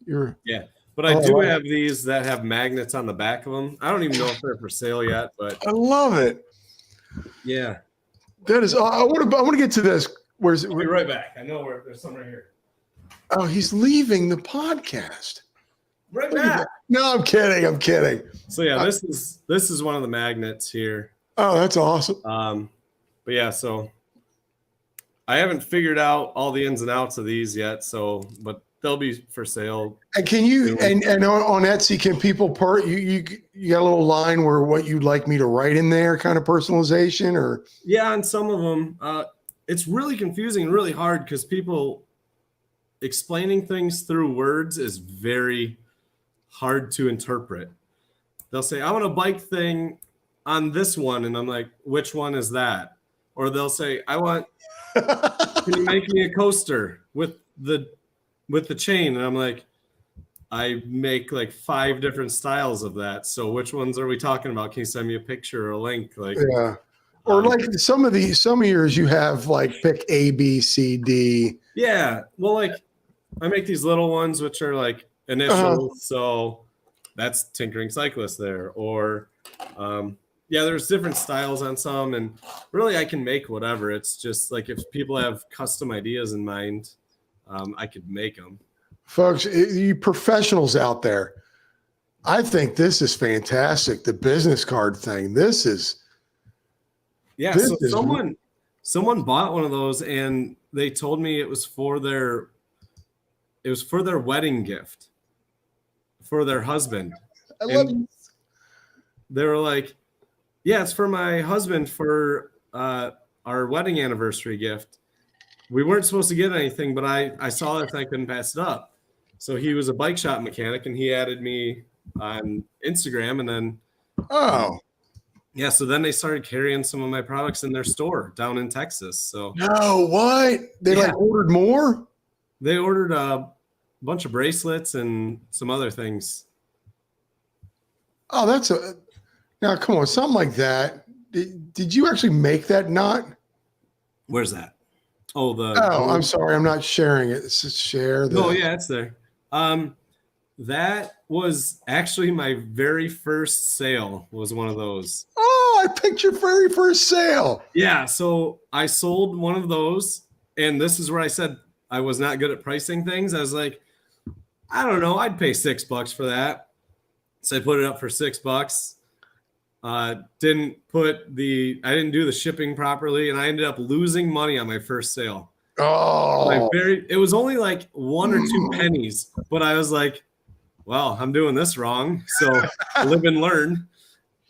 Yeah. But I do have these that have magnets on the back of them. I don't even know if they're for sale yet, but I love it. Yeah. That is. I want to get to this. Where's it? I'll be right back. I know there's some right here. Oh, he's leaving the podcast. Right back. No, I'm kidding. I'm kidding. So yeah, this is one of the magnets here. Oh, that's awesome. But yeah, so I haven't figured out all the ins and outs of these yet. But they'll be for sale. And can you and on Etsy, can people you got a little line where what you'd like me to write in there, kind of personalization, or? Yeah, on some of them, it's really confusing and really hard because people explaining things through words is very hard to interpret. They'll say, I want a bike thing on this one. And I'm like, which one is that? Or they'll say, can you make me a coaster with the chain? And I'm like, I make like 5 different styles of that. So which ones are we talking about? Can you send me a picture or a link? Like, yeah. Or like some of yours you have like pick A, B, C, D. Yeah. Well, like I make these little ones, which are like initials. So that's Tinkering Cyclist there. Or, there's different styles on some, and really I can make whatever. It's just like, if people have custom ideas in mind, I could make them. Folks, you professionals out there, I think this is fantastic. The business card thing. This is. Yeah. So someone bought one of those, and they told me it was for their wedding gift for their husband. I love it. They were like, yeah, it's for my husband for our wedding anniversary gift. We weren't supposed to get anything, but I saw it and I couldn't pass it up. So he was a bike shop mechanic, and he added me on Instagram, and then so then they started carrying some of my products in their store down in Texas. So no, what? They like ordered more? They ordered a bunch of bracelets and some other things. Oh, now come on, something like that. Did you actually make that knot? Where's that? Oh, I'm sorry, I'm not sharing it. It's just share. It's there. That was actually my very first sale. Was one of those. Oh, I picked your very first sale. Yeah, so I sold one of those, and this is where I said I was not good at pricing things. I was like, I don't know, I'd pay $6 for that. So I put it up for $6. I didn't do the shipping properly, and I ended up losing money on my first sale. Oh, it was only like 1 or 2 pennies, but I was like, well, I'm doing this wrong. So live and learn.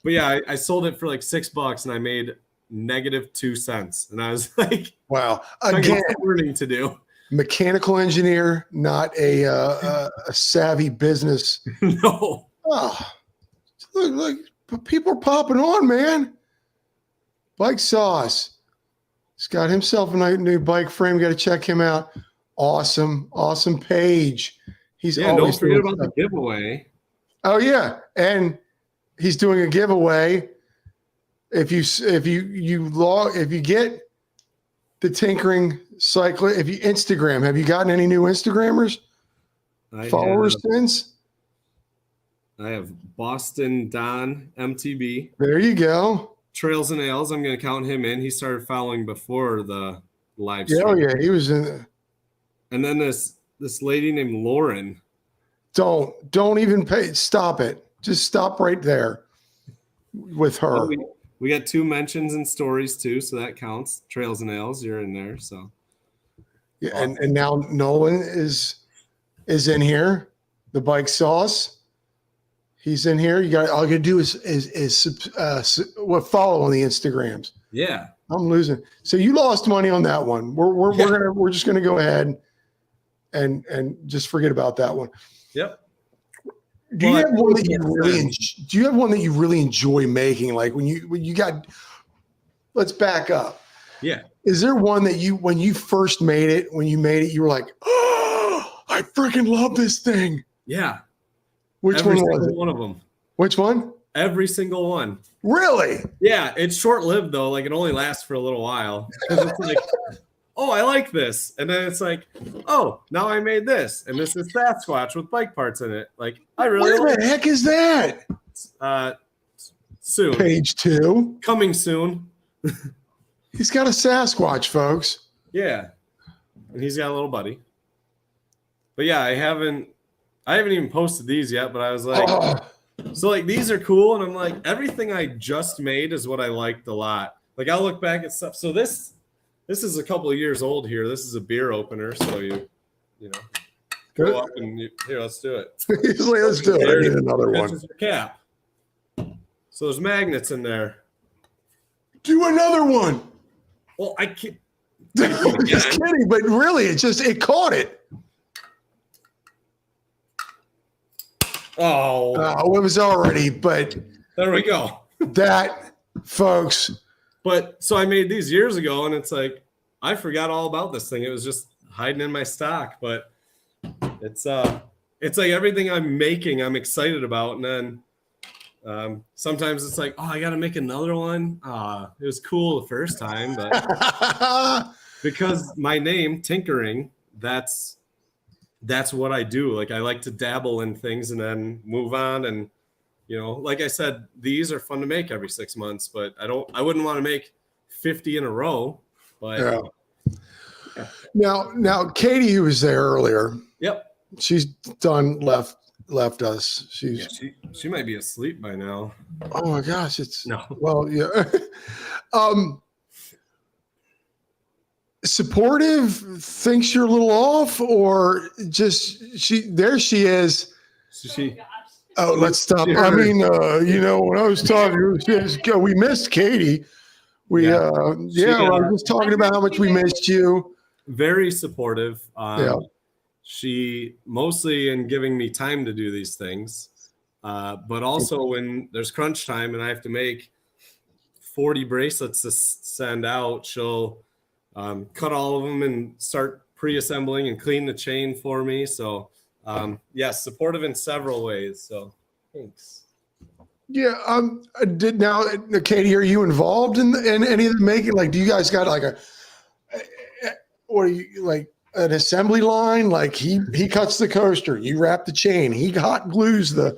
But yeah, I sold it for like $6 and I made -2 cents. And I was like, wow. Again, learning to do. Mechanical engineer, not a savvy business. No. Oh, look, people are popping on, man. Bike Sauce. He's got himself a new bike frame. Got to check him out. Awesome page. He's always don't forget about the giveaway. Oh yeah, and he's doing a giveaway. if you get the Tinkering Cyclist, if you Instagram, have you gotten any new Instagrammers followers since? I have Boston Don MTB. There you go. Trails and Ales. I'm going to count him in. He started following before the live stream. Oh yeah, he was in. And then this lady named Lauren. Don't even pay. Stop it. Just stop right there with her. Well, we got 2 mentions and stories too, so that counts. Trails and Ales, you're in there. So yeah, and now Nolan is in here. The bike sauce. He's in here. You got all you gotta do is follow on the Instagrams. Yeah, I'm losing. So you lost money on that one. We're just gonna go ahead and just forget about that one. Yep. Do you have one that you really enjoy making? Like when you got, let's back up. Yeah. Is there one that when you first made it, you were like, oh, I freaking love this thing. Yeah. Which Every one was single it? one of them. Which one? Every single one. Really? Yeah. It's short lived though. Like it only lasts for a little while. It's like, oh, I like this. And then it's like, oh, now I made this. And this is Sasquatch with bike parts in it. Like, I really Where the heck is that? Soon. Page 2. Coming soon. He's got a Sasquatch, folks. Yeah. And he's got a little buddy. But yeah, I haven't even posted these yet, but I was like, so like these are cool. And I'm like, everything I just made is what I liked a lot. Like I'll look back at stuff. So this is a couple of years old here. This is a beer opener. So you know, go up and here, let's do it. Let's do it. I need another one. Your cap. So there's magnets in there. Do another one. Well, I can't. I'm just kidding, but really, it caught it. Oh, it was already, but there we go. That, folks. But so I made these years ago, and it's like I forgot all about this thing. It was just hiding in my stock, but it's like everything I'm making, I'm excited about, and then sometimes it's like, oh, I got to make another one. It was cool the first time, but because my name Tinkering, that's what I do. Like I like to dabble in things and then move on. And, you know, like I said, these are fun to make every 6 months, but I wouldn't want to make 50 in a row, but yeah. Now Katie, who was there earlier. Yep. She's done left us. She might be asleep by now. Oh my gosh. Well, yeah. Supportive, thinks you're a little off, or just there she is. Oh, let's stop. I mean, when I was talking, we missed Katie. I was just talking about how much we missed you. Very supportive. She mostly in giving me time to do these things, but also when there's crunch time and I have to make 40 bracelets to send out, she'll cut all of them and start pre-assembling and clean the chain for me. So supportive in several ways. So thanks. Yeah. Now, Katie, are you involved in any of the making? Like, do you guys got like what are you like an assembly line? Like he cuts the coaster, you wrap the chain, he hot glues the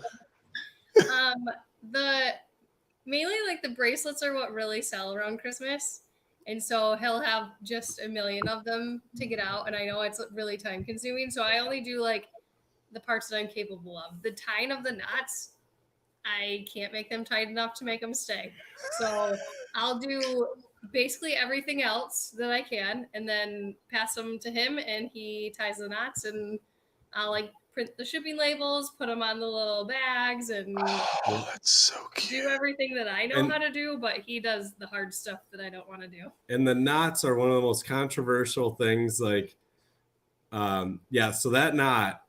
mainly like the bracelets are what really sell around Christmas. And so he'll have just a million of them to get out. And I know it's really time consuming. So I only do like the parts that I'm capable of. The tying of the knots, I can't make them tight enough to make them stay. So I'll do basically everything else that I can and then pass them to him and he ties the knots and I'll like print the shipping labels, put them on the little bags and that's so cute. Do everything that I know how to do, but he does the hard stuff that I don't want to do. And the knots are one of the most controversial things. Like, so that knot,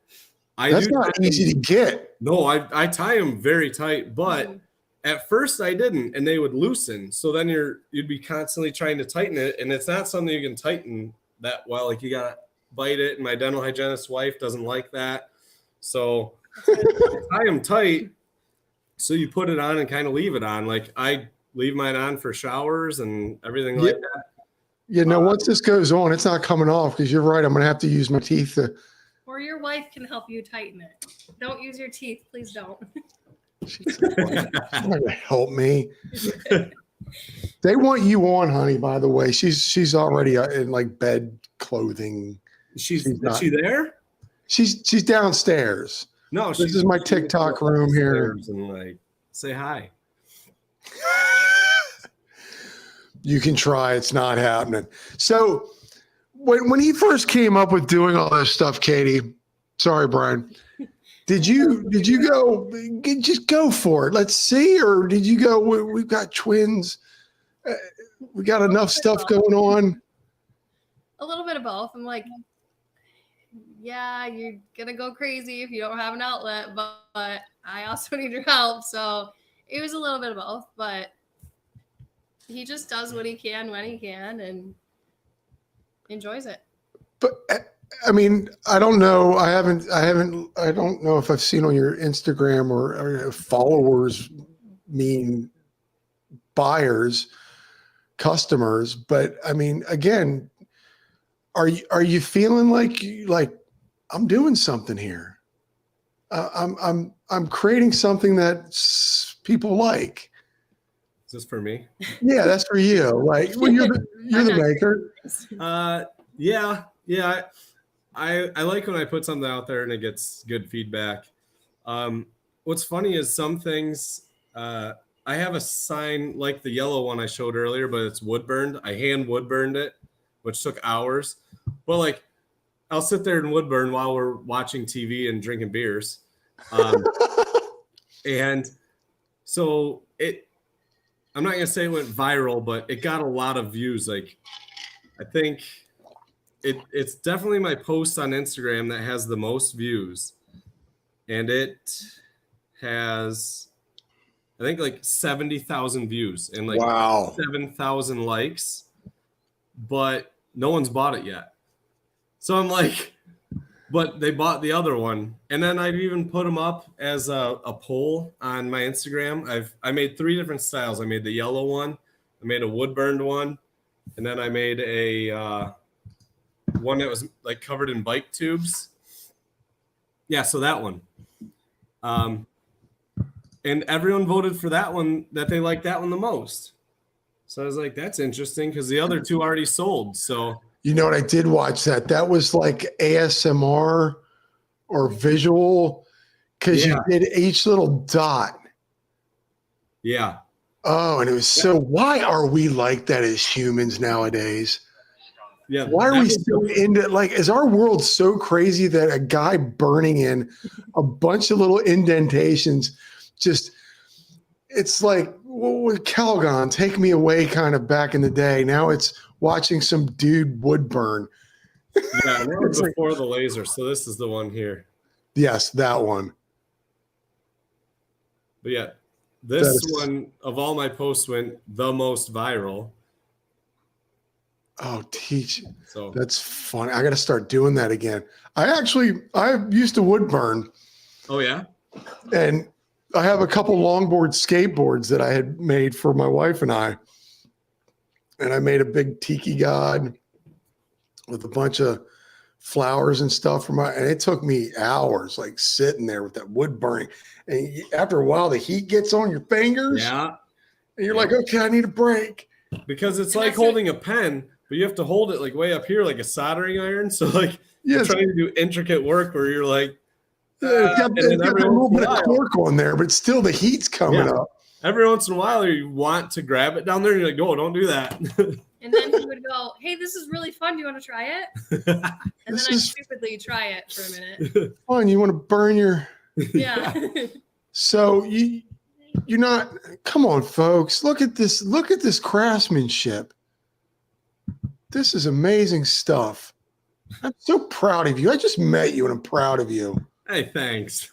that's not easy to get. No, I tie them very tight, but at first I didn't, and they would loosen. So then you'd be constantly trying to tighten it, and it's not something you can tighten that well. Like you gotta bite it, and my dental hygienist wife doesn't like that. So tie them tight. So you put it on and kind of leave it on. Like I leave mine on for showers and everything Yeah. like that. Yeah, no, once this goes on, it's not coming off because you're right. I'm going to have to use my teeth to. Or your wife can help you tighten it. Don't use your teeth. Please don't. She's not going to help me. They want you on, honey, by the way. She's already in like bed clothing. Is she there? She's downstairs. No, This is my TikTok room here. And like, say hi. You can try. It's not happening. So when he first came up with doing all this stuff, Katie, sorry, Bryan, did you go, just go for it? Let's see. Or did you go, we've got twins. We got enough stuff going on. A little bit of both. I'm like, yeah, you're going to go crazy if you don't have an outlet, but I also need your help. So it was a little bit of both, but he just does what he can when he can and enjoys it. But I mean, I don't know. I don't know if I've seen on your Instagram or followers mean buyers, customers. But I mean, again, are you feeling like I'm doing something here? I'm creating something that people like. Is this for me? Yeah, that's for you. Like, well, you're the maker. Yeah. I like when I put something out there and it gets good feedback. What's funny is some things, I have a sign like the yellow one I showed earlier, but it's wood burned. I hand wood burned it, which took hours. But like, I'll sit there and wood burn while we're watching TV and drinking beers. And so I'm not going to say it went viral, but it got a lot of views. Like, I think it's definitely my post on Instagram that has the most views. And it has, I think, like 70,000 views and like 7,000 likes, but no one's bought it yet. So I'm like, but they bought the other one. And then I've even put them up as a poll on my Instagram. I made 3 different styles. I made the yellow one, I made a wood burned one, and then I made a one that was like covered in bike tubes. Yeah, so that one. And everyone voted for that one, that they liked that one the most. So I was like, that's interesting because the other 2 already sold. So you know what? I did watch that. That was like ASMR or visual because you did each little dot. Yeah. Oh, and it was so. Why are we like that as humans nowadays? Yeah. Why are we so into, like, is our world so crazy that a guy burning in a bunch of little indentations just, it's like, with Calgon, Take Me Away kind of back in the day. Now it's watching some dude wood burn. Yeah, that was before the laser. So this is the one here. Yes, that one. But yeah, this one of all my posts went the most viral. Oh, teach. So that's funny. I got to start doing that again. I used to wood burn. Oh yeah. And I have a couple longboard skateboards that I had made for my wife and I. And I made a big tiki god with a bunch of flowers and stuff and it took me hours, like sitting there with that wood burning. And after a while, the heat gets on your fingers. Yeah. And you're like, okay, I need a break. Because it's like holding a pen, but you have to hold it like way up here, like a soldering iron. So like you're trying to do intricate work where you're like, it's got a little bit of torque on there, but still the heat's coming up. Every once in a while, you want to grab it down there, and you're like, "No, don't do that." And then he would go, "Hey, this is really fun. Do you want to try it?" And then I stupidly try it for a minute. Fun. You want to burn your? Yeah. So you're not. Come on, folks. Look at this. Look at this craftsmanship. This is amazing stuff. I'm so proud of you. I just met you, and I'm proud of you. Hey, thanks.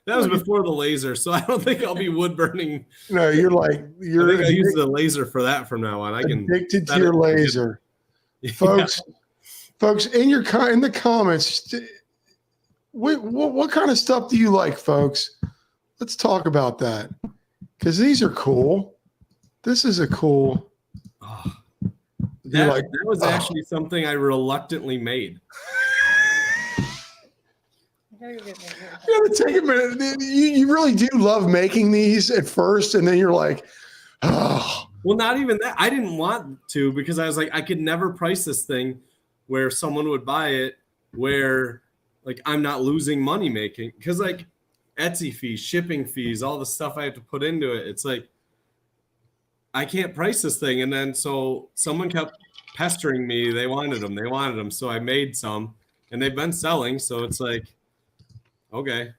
That was before the laser, so I don't think I'll be wood burning. No, I think I use the laser for that from now on. I can addicted to your laser, folks. Folks, in the comments, what kind of stuff do you like, folks? Let's talk about that because these are cool. This is a cool. Oh, You're like, that was actually something I reluctantly made. I gotta go get my hair. You gotta take a minute. You really do love making these at first, and then you're like, oh. Well, not even that. I didn't want to because I was like, I could never price this thing where someone would buy it where like I'm not losing money making, because like Etsy fees, shipping fees, all the stuff I have to put into it. It's like I can't price this thing. And then so someone kept pestering me. They wanted them. So I made some and they've been selling. So it's like, okay.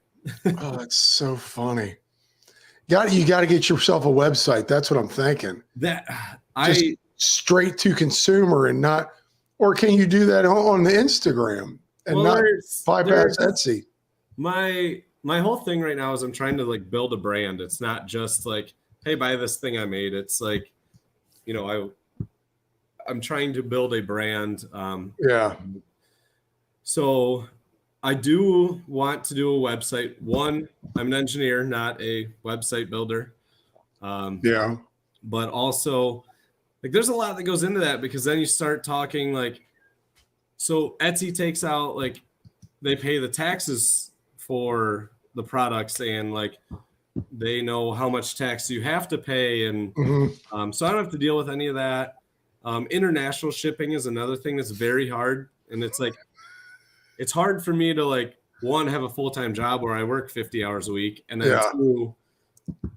Oh, that's so funny. You got to get yourself a website. That's what I'm thinking. Just straight to consumer and not, or can you do that on the Instagram and not bypass Etsy? My whole thing right now is I'm trying to like build a brand. It's not just like, hey, buy this thing I made. It's like, you know, I'm trying to build a brand. Yeah. So I do want to do a website. One, I'm an engineer, not a website builder. Yeah. But also, like, there's a lot that goes into that, because then you start talking like, so Etsy takes out, like, they pay the taxes for the products, and like they know how much tax you have to pay, and so I don't have to deal with any of that. International shipping is another thing that's very hard, and it's like, it's hard for me to like, one, have a full-time job where I work 50 hours a week, and then two,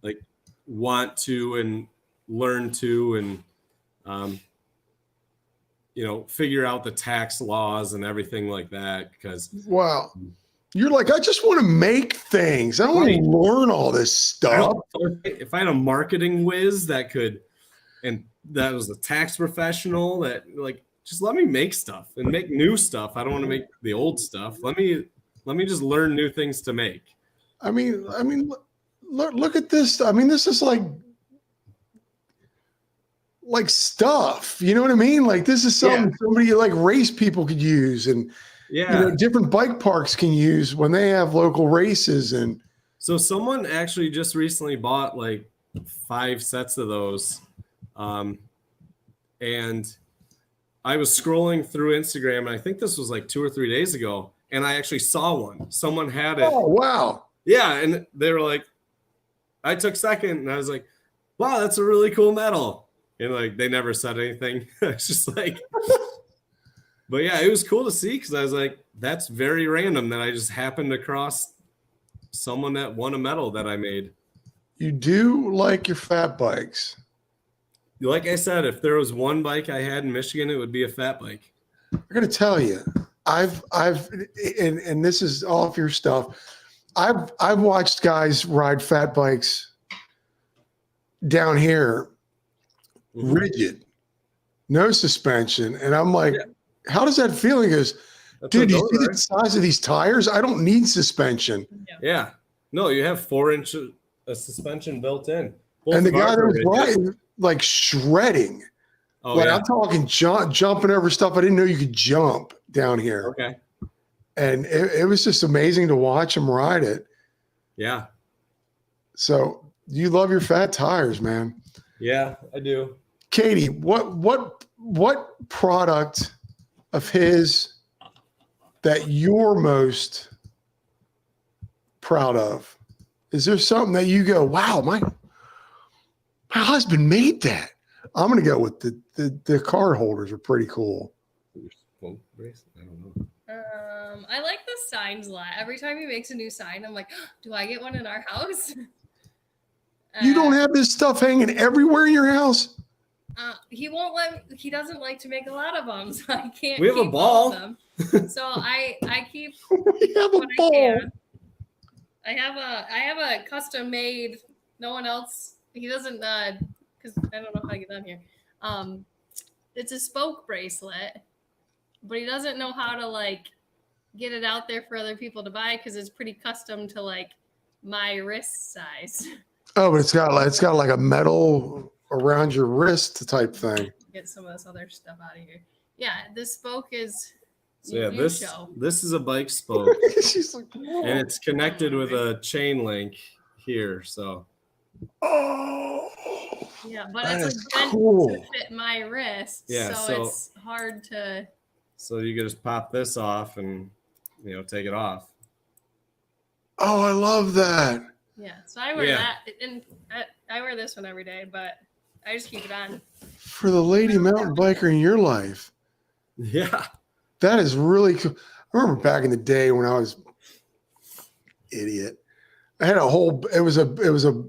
like, want to and learn to and you know, figure out the tax laws and everything like that. Because wow, you're like, I just want to make things. I don't want to learn all this stuff. If I had a marketing whiz that could, and that was a tax professional that like, just let me make stuff and make new stuff. I don't want to make the old stuff. Let me just learn new things to make. I mean, look at this. I mean, this is like stuff. You know what I mean? Like, this is something somebody like race people could use, and you know, different bike parks can use when they have local races. And so someone actually just recently bought like 5 sets of those, and I was scrolling through Instagram, and I think this was like 2 or 3 days ago, and I actually saw one. Someone had it. Oh, wow. Yeah, and they were like, I took second, and I was like, wow, that's a really cool medal. And like, they never said anything. It's just like, but yeah, it was cool to see, because I was like, that's very random that I just happened across someone that won a medal that I made. You do like your fat bikes. Like I said, if there was one bike I had in Michigan, it would be a fat bike. I got to tell you, and this is off your stuff. I've watched guys ride fat bikes down here, rigid, no suspension, and I'm like, how does that feel? He goes, dude, you see the size of these tires? I don't need suspension. Yeah, no, you have 4 inches of suspension built in. And the guy that was riding, like, shredding. Oh, like, I'm talking jumping over stuff I didn't know you could jump down here. Okay. And it was just amazing to watch him ride it. Yeah. So you love your fat tires, man. Yeah, I do. Katie, what product of his that you're most proud of? Is there something that you go, wow, my husband made that? I'm going to go with the card holders are pretty cool. I don't know. I like the signs a lot. Every time he makes a new sign, I'm like, do I get one in our house? You don't have this stuff hanging everywhere in your house? He doesn't like to make a lot of them, so I can't. We have a ball. Them. So I keep. We have a ball. I have a custom made. No one else. He doesn't. Because I don't know how to get down here. It's a spoke bracelet, but he doesn't know how to like get it out there for other people to buy, because it's pretty custom to like my wrist size. Oh, but it's got like a metal around your wrist type thing. Get some of this other stuff out of here. Yeah, this spoke is. So yeah, this is a bike spoke. She's like, whoa. And it's connected with a chain link here. So. Oh, Yeah, but That it's is like meant cool. to fit my wrist, Yeah, so so- it's hard to. So you can just pop this off and take it off. Oh, I love that. Yeah, so I wear Yeah. that, and I wear this one every day, but I just keep it on. For the lady mountain biker in your life. Yeah. That is really cool. I remember back in the day when I was idiot. I had it was a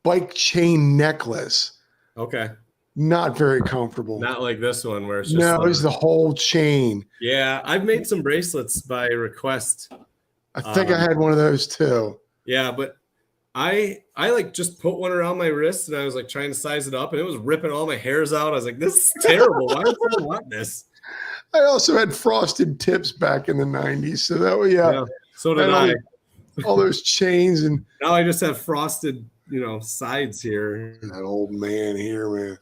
bike chain necklace. Okay. Not very comfortable. Not like this one where it's just No, it was the whole chain. Yeah, I've made some bracelets by request. I think I had one of those too. Yeah, but I like just put one around my wrist and I was like trying to size it up and it was ripping all my hairs out. I was like, this is terrible. Why would I want this? I also had frosted tips back in the 90s. So that was, yeah. So did I. All those chains and now I just have frosted, sides here. that old man here, man.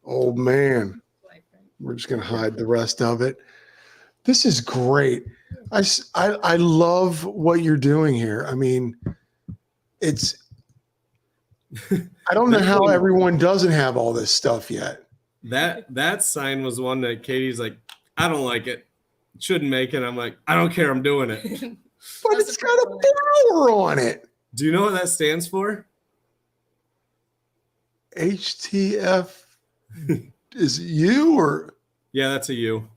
Old man. We're just going to hide the rest of it. This is great. I love what you're doing here. I mean, I don't know how everyone doesn't have all this stuff yet. That sign was one that Katie's like, I don't like it. Shouldn't make it. I'm like, I don't care. I'm doing it. But it's got a flower on it. Do you know what that stands for? HTF. Is it you or? Yeah, that's a U.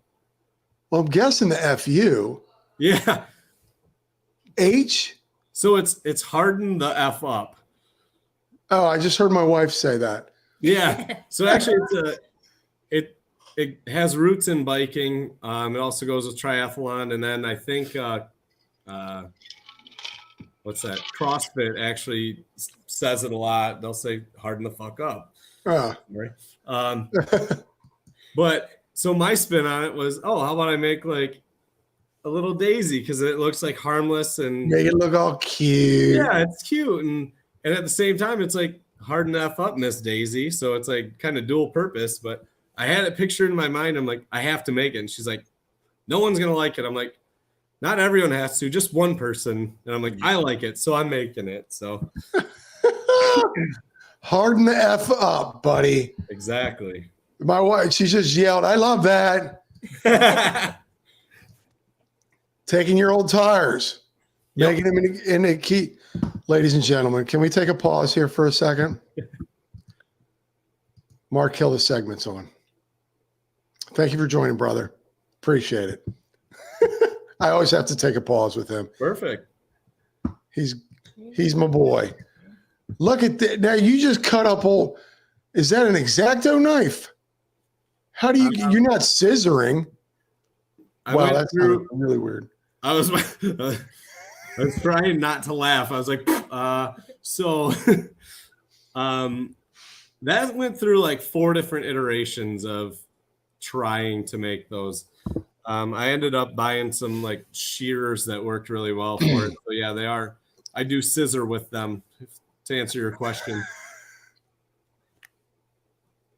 Well, I'm guessing the FU. Yeah. H? So it's harden the F up. Oh, I just heard my wife say that. Yeah. So actually it has roots in biking. It also goes with triathlon. And then I think what's that? CrossFit actually says it a lot. They'll say harden the fuck up. Right. But so my spin on it was, how about I make like a little daisy because it looks like harmless and make it look all cute. Yeah, it's cute. And at the same time, it's like harden F up, Miss Daisy. So it's like kind of dual purpose, but I had it pictured in my mind. I'm like, I have to make it. And she's like, no one's going to like it. I'm like, not everyone has to, just one person. And I'm like, I like it. So I'm making it. So harden the F up, buddy. Exactly. My wife, she just yelled, I love that. Taking your old tires, making them in a key. Ladies and gentlemen, can we take a pause here for a second? Mark, kill the segment's on. Thank you for joining, brother. Appreciate it. I always have to take a pause with him. Perfect. He's my boy. Look at that. Now you just cut up old. Is that an X-Acto knife? How do you're not scissoring. Wow, that's really weird. I was trying not to laugh. I was like, so that went through like 4 different iterations of trying to make those. I ended up buying some like shears that worked really well for it. So yeah, they are. I do scissor with them to answer your question.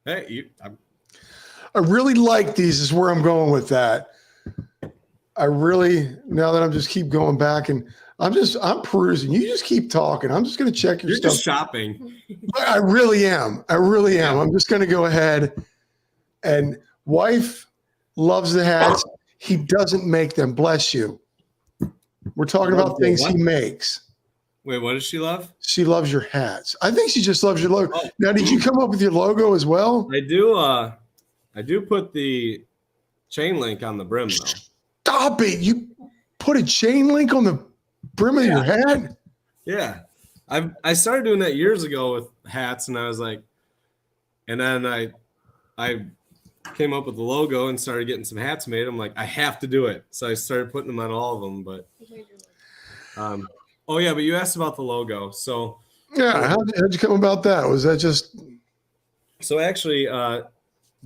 Hey, I really like these is where I'm going with that. I really, now that I'm just keep going back and I'm perusing. You just keep talking. I'm just going to check your You're stuff. just shopping. I really am. I'm just going to go ahead and wife loves the hats. He doesn't make them. Bless you. We're talking about things he makes. Wait, what does she love? She loves your hats. I think she just loves your logo. Oh. Now, did you come up with your logo as well? I do. I do put the chain link on the brim though. Stop it! You put a chain link on the brim of your hat? Yeah, I started doing that years ago with hats, and I was like, and then I came up with the logo and started getting some hats made. I'm like, I have to do it, so I started putting them on all of them. But oh yeah, but you asked about the logo, so yeah, how'd you come about that? Was that just so actually?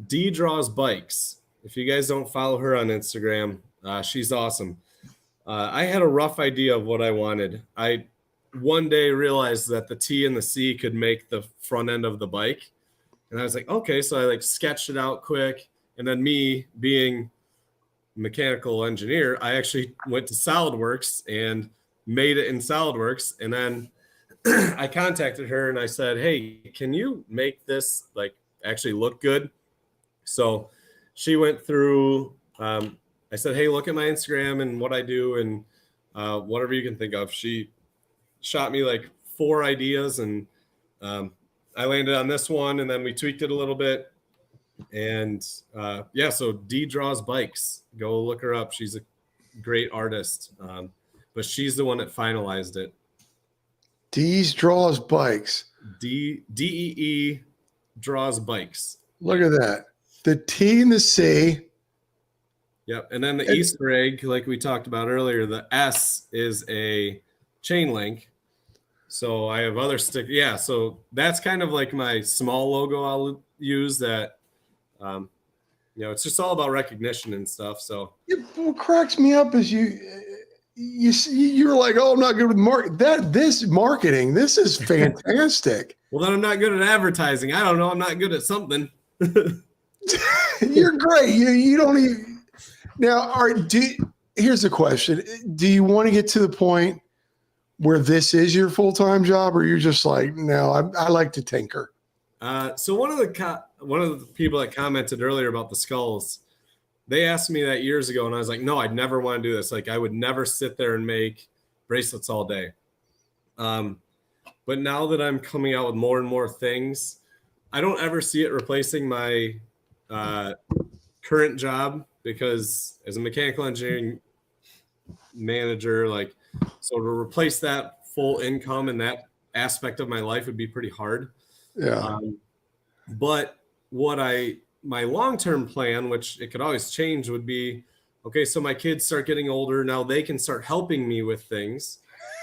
D Draws Bikes. If you guys don't follow her on Instagram, she's awesome. I had a rough idea of what I wanted. I one day realized that the T and the C could make the front end of the bike. And I was like, okay, so I like sketched it out quick. And then me being a mechanical engineer, I actually went to SolidWorks and made it in SolidWorks. And then I contacted her and I said, hey, can you make this like actually look good? So she went through, I said, hey, look at my Instagram and what I do and whatever you can think of. She shot me like 4 ideas and I landed on this one and then we tweaked it a little bit. And yeah, so D Draws Bikes. Go look her up. She's a great artist. But she's the one that finalized it. D's Draws Bikes. DEE Draws Bikes. Look at that. The T and the C. Yep. And then the Easter egg, like we talked about earlier, the S is a chain link. So I have other stick. Yeah. So that's kind of like my small logo I'll use that, it's just all about recognition and stuff. So What cracks me up is you're like, oh, I'm not good with marketing. This is fantastic. Well, then I'm not good at advertising. I don't know. I'm not good at something. You're great. You don't even now. Here's the question: do you want to get to the point where this is your full-time job, or you're just like, no, I like to tinker? So one of the people that commented earlier about the skulls, they asked me that years ago, and I was like, no, I'd never want to do this. Like, I would never sit there and make bracelets all day. But now that I'm coming out with more and more things, I don't ever see it replacing my current job, because as a mechanical engineering manager, so to replace that full income and that aspect of my life would be pretty hard. Yeah. But my long-term plan, which it could always change, would be, okay, so my kids start getting older. Now they can start helping me with things.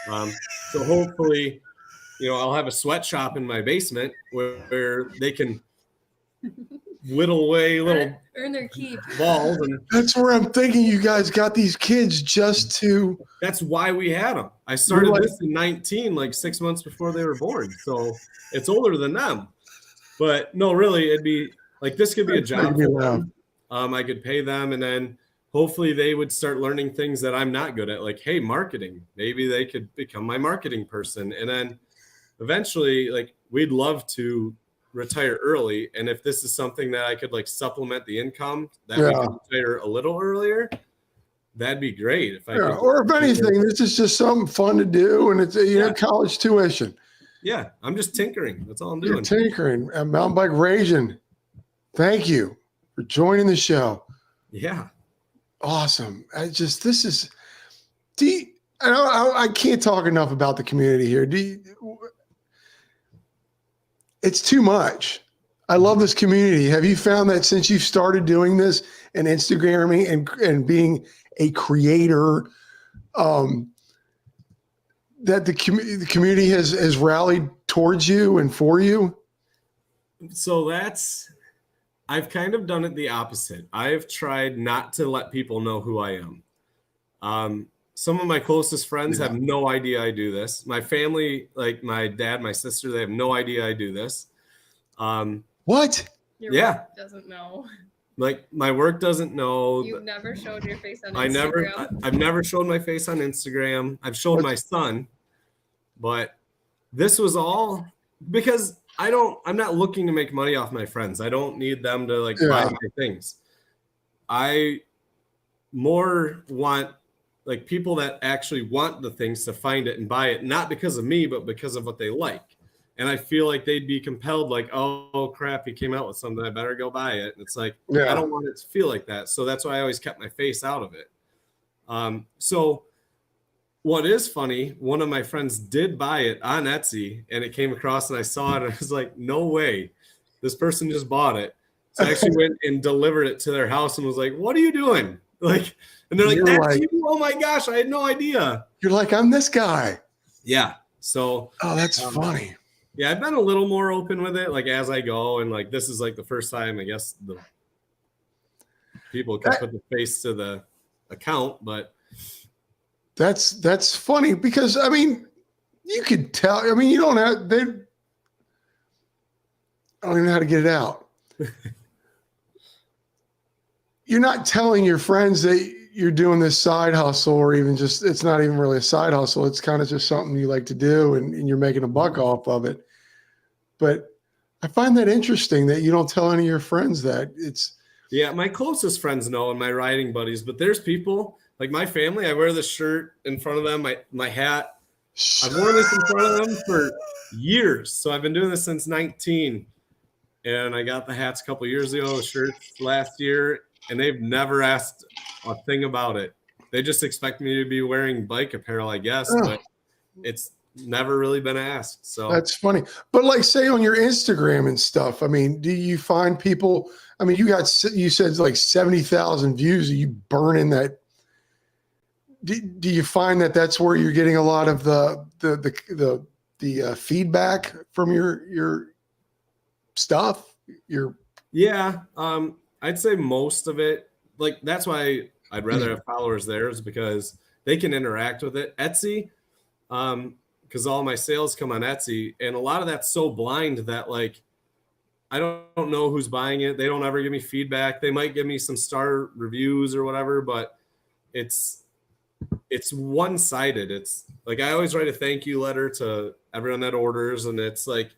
So hopefully, I'll have a sweatshop in my basement where they can whittle away little earn their keep balls. And that's where I'm thinking you guys got these kids just to. That's why we had them. I started this in 19, like 6 months before they were born. So it's older than them. But no, really, it'd be like, this could be a job for them. I could pay them, and then hopefully they would start learning things that I'm not good at. Like, hey, marketing. Maybe they could become my marketing person. And then eventually, we'd love to retire early. And if this is something that I could supplement the income, that we could retire a little earlier, that'd be great. If I could, or if anything, this is just something fun to do, and it's college tuition. Yeah, I'm just tinkering. That's all I'm doing. You're tinkering at Mountain Bike Raging. Thank you for joining the show. Yeah. Awesome. I can't talk enough about the community here. It's too much. I love this community. Have you found that since you've started doing this and Instagramming and being a creator, that the community has rallied towards you and for you? So I've kind of done it the opposite. I have tried not to let people know who I am. Some of my closest friends have no idea I do this. My family, like my dad, my sister, they have no idea I do this. What? Your work doesn't know. Like, my work doesn't know. You've never showed your face on Instagram. I've never showed my face on Instagram. I've showed my son, but this was all because I'm not looking to make money off my friends. I don't need them to buy my things. I more want people that actually want the things to find it and buy it, not because of me, but because of what they like. And I feel like they'd be compelled, oh crap, he came out with something, I better go buy it. And it's I don't want it to feel like that. So that's why I always kept my face out of it. So what is funny, one of my friends did buy it on Etsy, and it came across and I saw it and I was like, no way, this person just bought it. So I actually went and delivered it to their house and was like, what are you doing? And they're like, that's you? Oh my gosh, I had no idea. You're like, I'm this guy. Yeah. So that's funny. Yeah, I've been a little more open with it, as I go, and this is the first time I guess the people can put the face to the account, but that's funny because you could tell. You don't have I don't even know how to get it out. You're not telling your friends that you're doing this side hustle, or even just, it's not even really a side hustle. It's kind of just something you like to do, and you're making a buck off of it. But I find that interesting that you don't tell any of your friends that. It's, Yeah, my closest friends know, and my riding buddies, but there's people like my family. I wear this shirt in front of them, my hat. I've worn this in front of them for years. So I've been doing this since 19. And I got the hats a couple years ago, the shirts last year, and they've never asked a thing about it. They just expect me to be wearing bike apparel, I guess, but it's never really been asked. So that's funny. But like, say on your Instagram and stuff, I mean, do you find people, I mean, you said like 70,000 views. Are you burning that? Do you find that that's where you're getting a lot of the feedback from your stuff? Yeah, I'd say most of it. Like, that's why I'd rather have followers there, is because they can interact with it. Etsy, because all my sales come on Etsy, and a lot of that's so blind that, like, I don't know who's buying it. They don't ever give me feedback. They might give me some star reviews or whatever, but it's one-sided. It's like, I always write a thank you letter to everyone that orders, and it's like,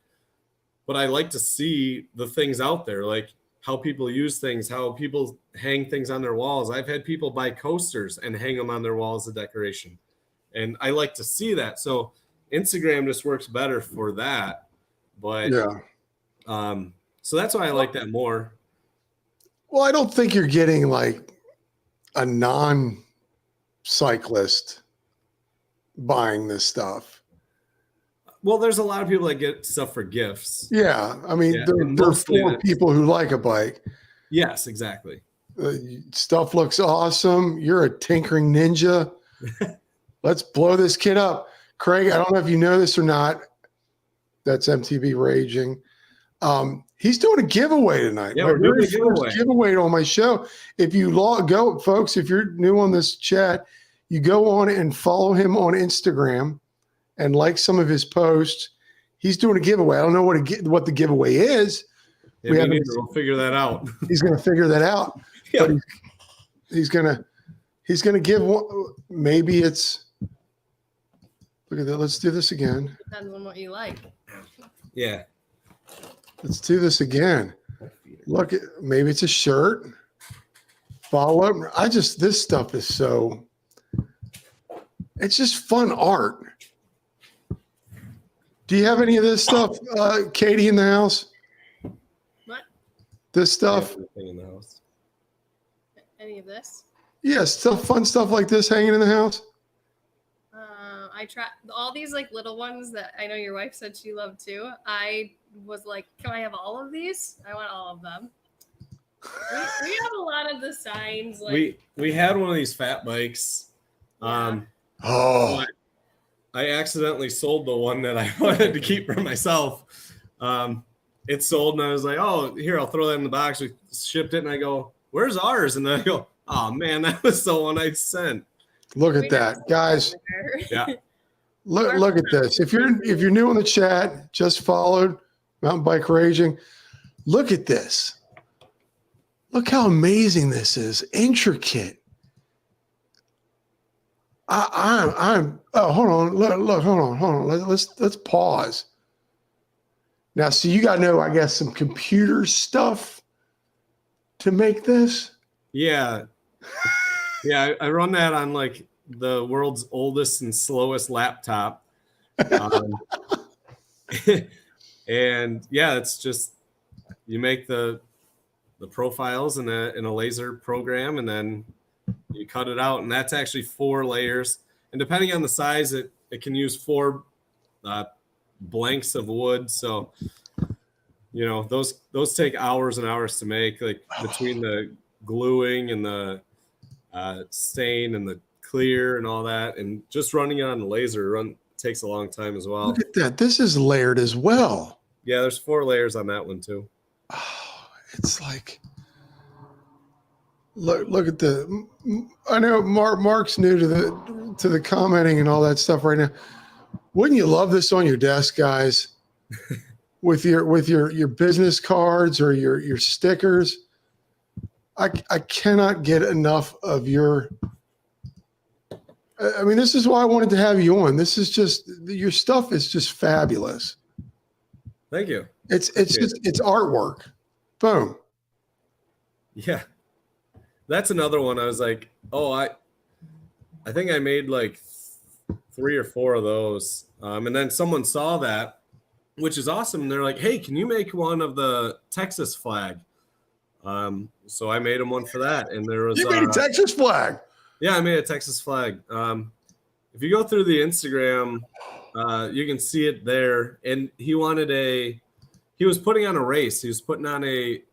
but I like to see the things out there, like how people use things, how people hang things on their walls. I've had people buy coasters and hang them on their walls as decoration, and I like to see that. So Instagram just works better for that. But yeah. So that's why I like that more. Well, I don't think you're getting like a non-cyclist buying this stuff. Well, there's a lot of people that get stuff for gifts. Yeah. I mean, there are for people who like a bike. Yes, exactly. Stuff looks awesome. You're a tinkering ninja. Let's blow this kid up. Craig, I don't know if you know this or not. That's MTV Raging. He's doing a giveaway tonight. Yeah, we're doing a giveaway on my show. If you go, folks, if you're new on this chat, you go on and follow him on Instagram and like some of his posts. He's doing a giveaway. I don't know what the giveaway is. Yeah, we'll figure that out. He's going to figure that out. Yeah. But he's going to give one. Maybe it's, look at that. Let's do this again. Depends on what you like. Yeah. Let's do this again. Look, maybe it's a shirt. Follow up. This stuff is so, it's just fun art. Do you have any of this stuff, Katie, in the house? What? This stuff? In the house. Any of this? Yeah, fun stuff like this hanging in the house. I try all these like little ones that I know your wife said she loved too. I was like, can I have all of these? I want all of them. We have a lot of the signs. Like we had one of these fat bikes. Yeah. I accidentally sold the one that I wanted to keep for myself. It sold, and I was like, oh, here, I'll throw that in the box. We shipped it, and I go, where's ours? And then I go, oh, man, that was the one I sent. Look at that, guys. Yeah. Look at this. If you're new in the chat, just followed Mountain Bike Raging. Look at this. Look how amazing this is. Intricate. I'm hold on. Look, hold on. Let's pause. Now, so you got to know, I guess, some computer stuff to make this. Yeah. Yeah, I run that on like the world's oldest and slowest laptop. And yeah, it's just, you make the profiles in a laser program, and then you cut it out, and that's actually 4 layers. And depending on the size, it can use 4 blanks of wood. So, those take hours and hours to make, like between the gluing and the stain and the clear and all that. And just running it on the laser takes a long time as well. Look at that. This is layered as well. Yeah, there's 4 layers on that one too. Oh, it's like, look at I know Mark's new to the commenting and all that stuff right now. Wouldn't you love this on your desk, guys? with your business cards or your stickers. I cannot get enough of your. I mean, this is why I wanted to have you on. This is just your stuff is just fabulous. Thank you. It's artwork. Boom. Yeah. That's another one. I was like, oh, I think I made like 3 or 4 of those. And then someone saw that, which is awesome. And they're like, hey, can you make one of the Texas flag? So I made them one for that. And there was you made a Texas flag. Yeah, I made a Texas flag. If you go through the Instagram, you can see it there. And he was putting on a race. He was putting on it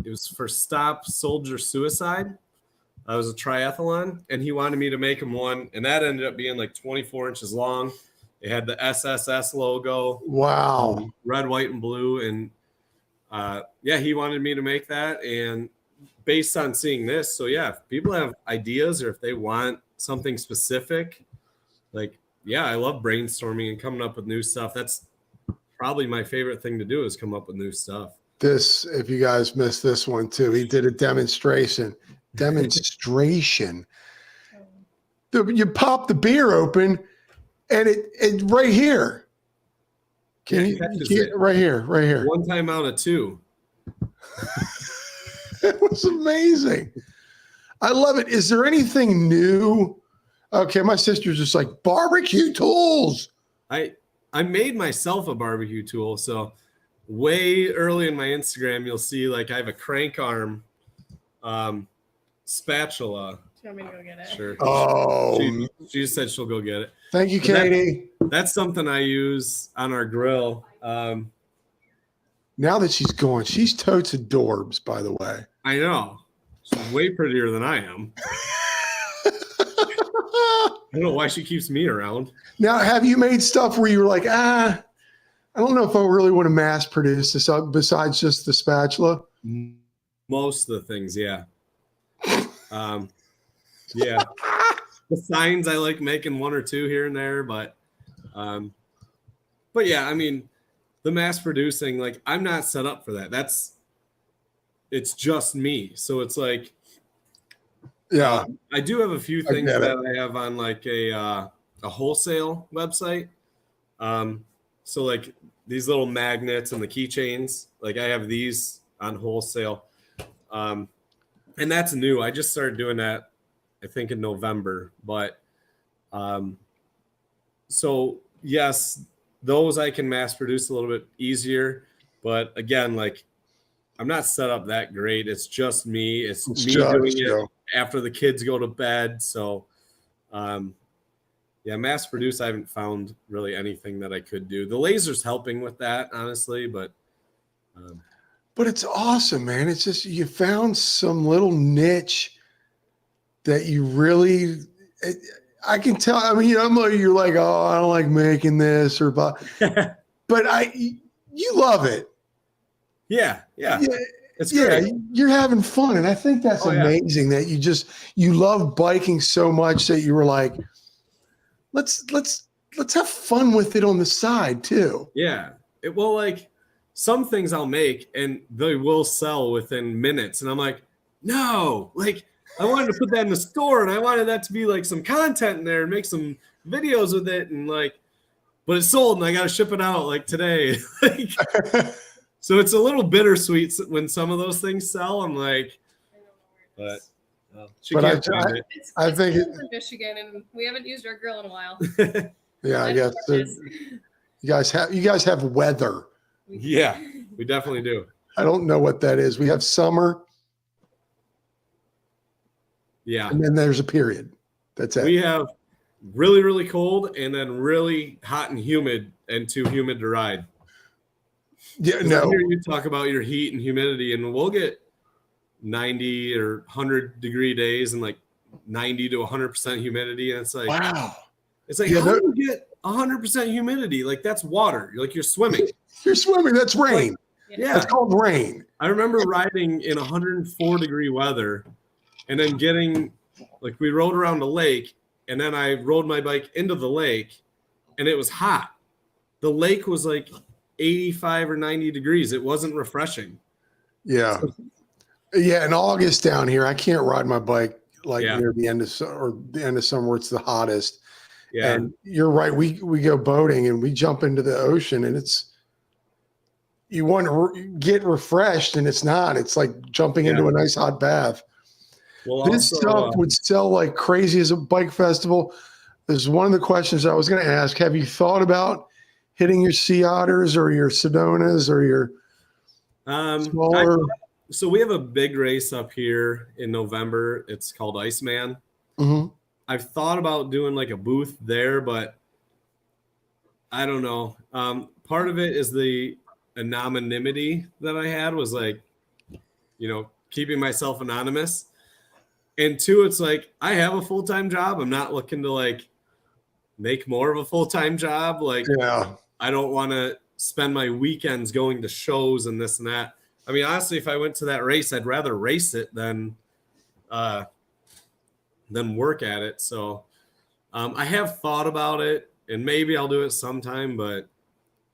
was for Stop Soldier Suicide. It was a triathlon, and he wanted me to make him one. And that ended up being like 24 inches long. It had the SSS logo. Wow. Red, white, and blue. And he wanted me to make that. And based on seeing this, so yeah, if people have ideas or if they want something specific, like, yeah, I love brainstorming and coming up with new stuff. That's probably my favorite thing to do is come up with new stuff. This, if you guys missed this one too, he did a demonstration. You pop the beer open and it right here. Right here. One time out of 2. It was amazing. I love it. Is there anything new? Okay, my sister's just like barbecue tools. I made myself a barbecue tool. So way early in my Instagram, you'll see like I have a crank arm spatula. Do you want me to go get it? Sure. Oh, she just said she'll go get it. Thank you, Katie. That's something I use on our grill. Now that she's gone, she's totes adorbs, by the way. I know. She's way prettier than I am. I don't know why she keeps me around. Now, have you made stuff where you were like, I don't know if I really want to mass produce this besides just the spatula? Most of the things, yeah. Yeah. The signs I like making 1 or 2 here and there, but yeah, I mean, the mass producing, like, I'm not set up for that. It's just me. So it's like, yeah, I do have a few things that I have on like a wholesale website. So like these little magnets and the keychains, like I have these on wholesale. And that's new. I just started doing that, I think in November, but so yes, those I can mass produce a little bit easier, but again, like I'm not set up that great. It's just me. It's me doing it after the kids go to bed. So, yeah, mass produce, I haven't found really anything that I could do. The laser's helping with that, honestly, but it's awesome, man. It's just, you found some little niche that you really, I can tell. I mean, you're like, oh, I don't like making this or but you love it. Yeah. It's great. Yeah, you're having fun. And I think that's amazing that you love biking so much that you were like, let's have fun with it on the side too. Yeah. Well, like some things I'll make and they will sell within minutes. And I'm like, no, like I wanted to put that in the store and I wanted that to be like some content in there and make some videos with it. And like, but it's sold and I got to ship it out like today. Like, so it's a little bittersweet when some of those things sell. I'm like, but I think it's in Michigan, and we haven't used our grill in a while. Yeah, I guess you guys have weather. Yeah, we definitely do. I don't know what that is. We have summer. Yeah, and then there's a period. That's it. We have really, really cold, and then really hot and humid, and too humid to ride. Yeah, no. I hear you talk about your heat and humidity, and we'll get 90 or 100 degree days and like 90 to 100% humidity. And it's like, wow. It's like, how do you get 100% humidity? Like that's water. You're swimming. You're swimming. That's rain. Yeah. It's called rain. I remember riding in 104 degree weather and then we rode around a lake and then I rode my bike into the lake and it was hot. The lake was like 85 or 90 degrees. It wasn't refreshing. Yeah. Yeah, in August down here, I can't ride my bike like Yeah. near the end of or the end of summer where it's the hottest. Yeah. And you're right. We go boating and we jump into the ocean, and you want to get refreshed, and it's not. It's like jumping Yeah. into a nice hot bath. Well, This also, stuff would sell like crazy as a bike festival. This is one of the questions I was going to ask. Have you thought about hitting your Sea Otters or your Sedonas or your smaller? so we have a big race up here in November. It's called Iceman. Mhm. I've thought about doing like a booth there, but I don't know. Part of it is the anonymity that I had was like, keeping myself anonymous. And two, it's like I have a full-time job. I'm not looking to like make more of a full-time job. Like, Yeah. I don't want to spend my weekends going to shows and this and that. I mean, honestly, if I went to that race, I'd rather race it than work at it. So I have thought about it, and maybe I'll do it sometime, but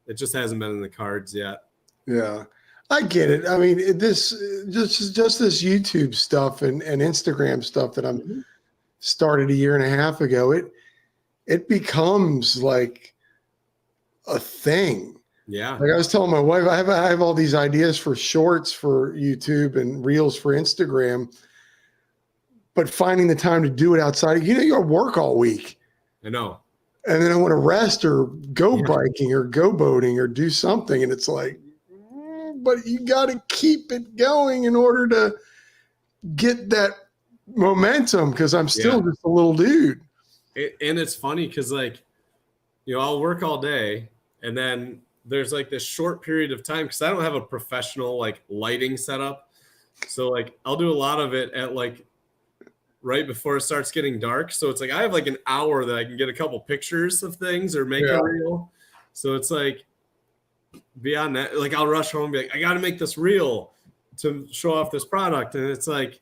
it just hasn't been in the cards yet. Yeah. I get it. I mean, this just this YouTube stuff and Instagram stuff that I'm started a year and a half ago. It becomes like a thing. Yeah. Like I was telling my wife, I have all these ideas for shorts for YouTube and reels for Instagram, but finding the time to do it outside, you got to work all week. I know. And then I want to rest or go Yeah. biking or go boating or do something. And it's like, but you got to keep it going in order to get that momentum because I'm still just a little dude. And it's funny because, like, I'll work all day and then there's like this short period of time because I don't have a professional like lighting setup. So, like, I'll do a lot of it at like right before it starts getting dark. So it's like I have like an hour that I can get a couple pictures of things or make a reel. So it's like, beyond that, like I'll rush home and be like, I got to make this reel to show off this product. And it's like,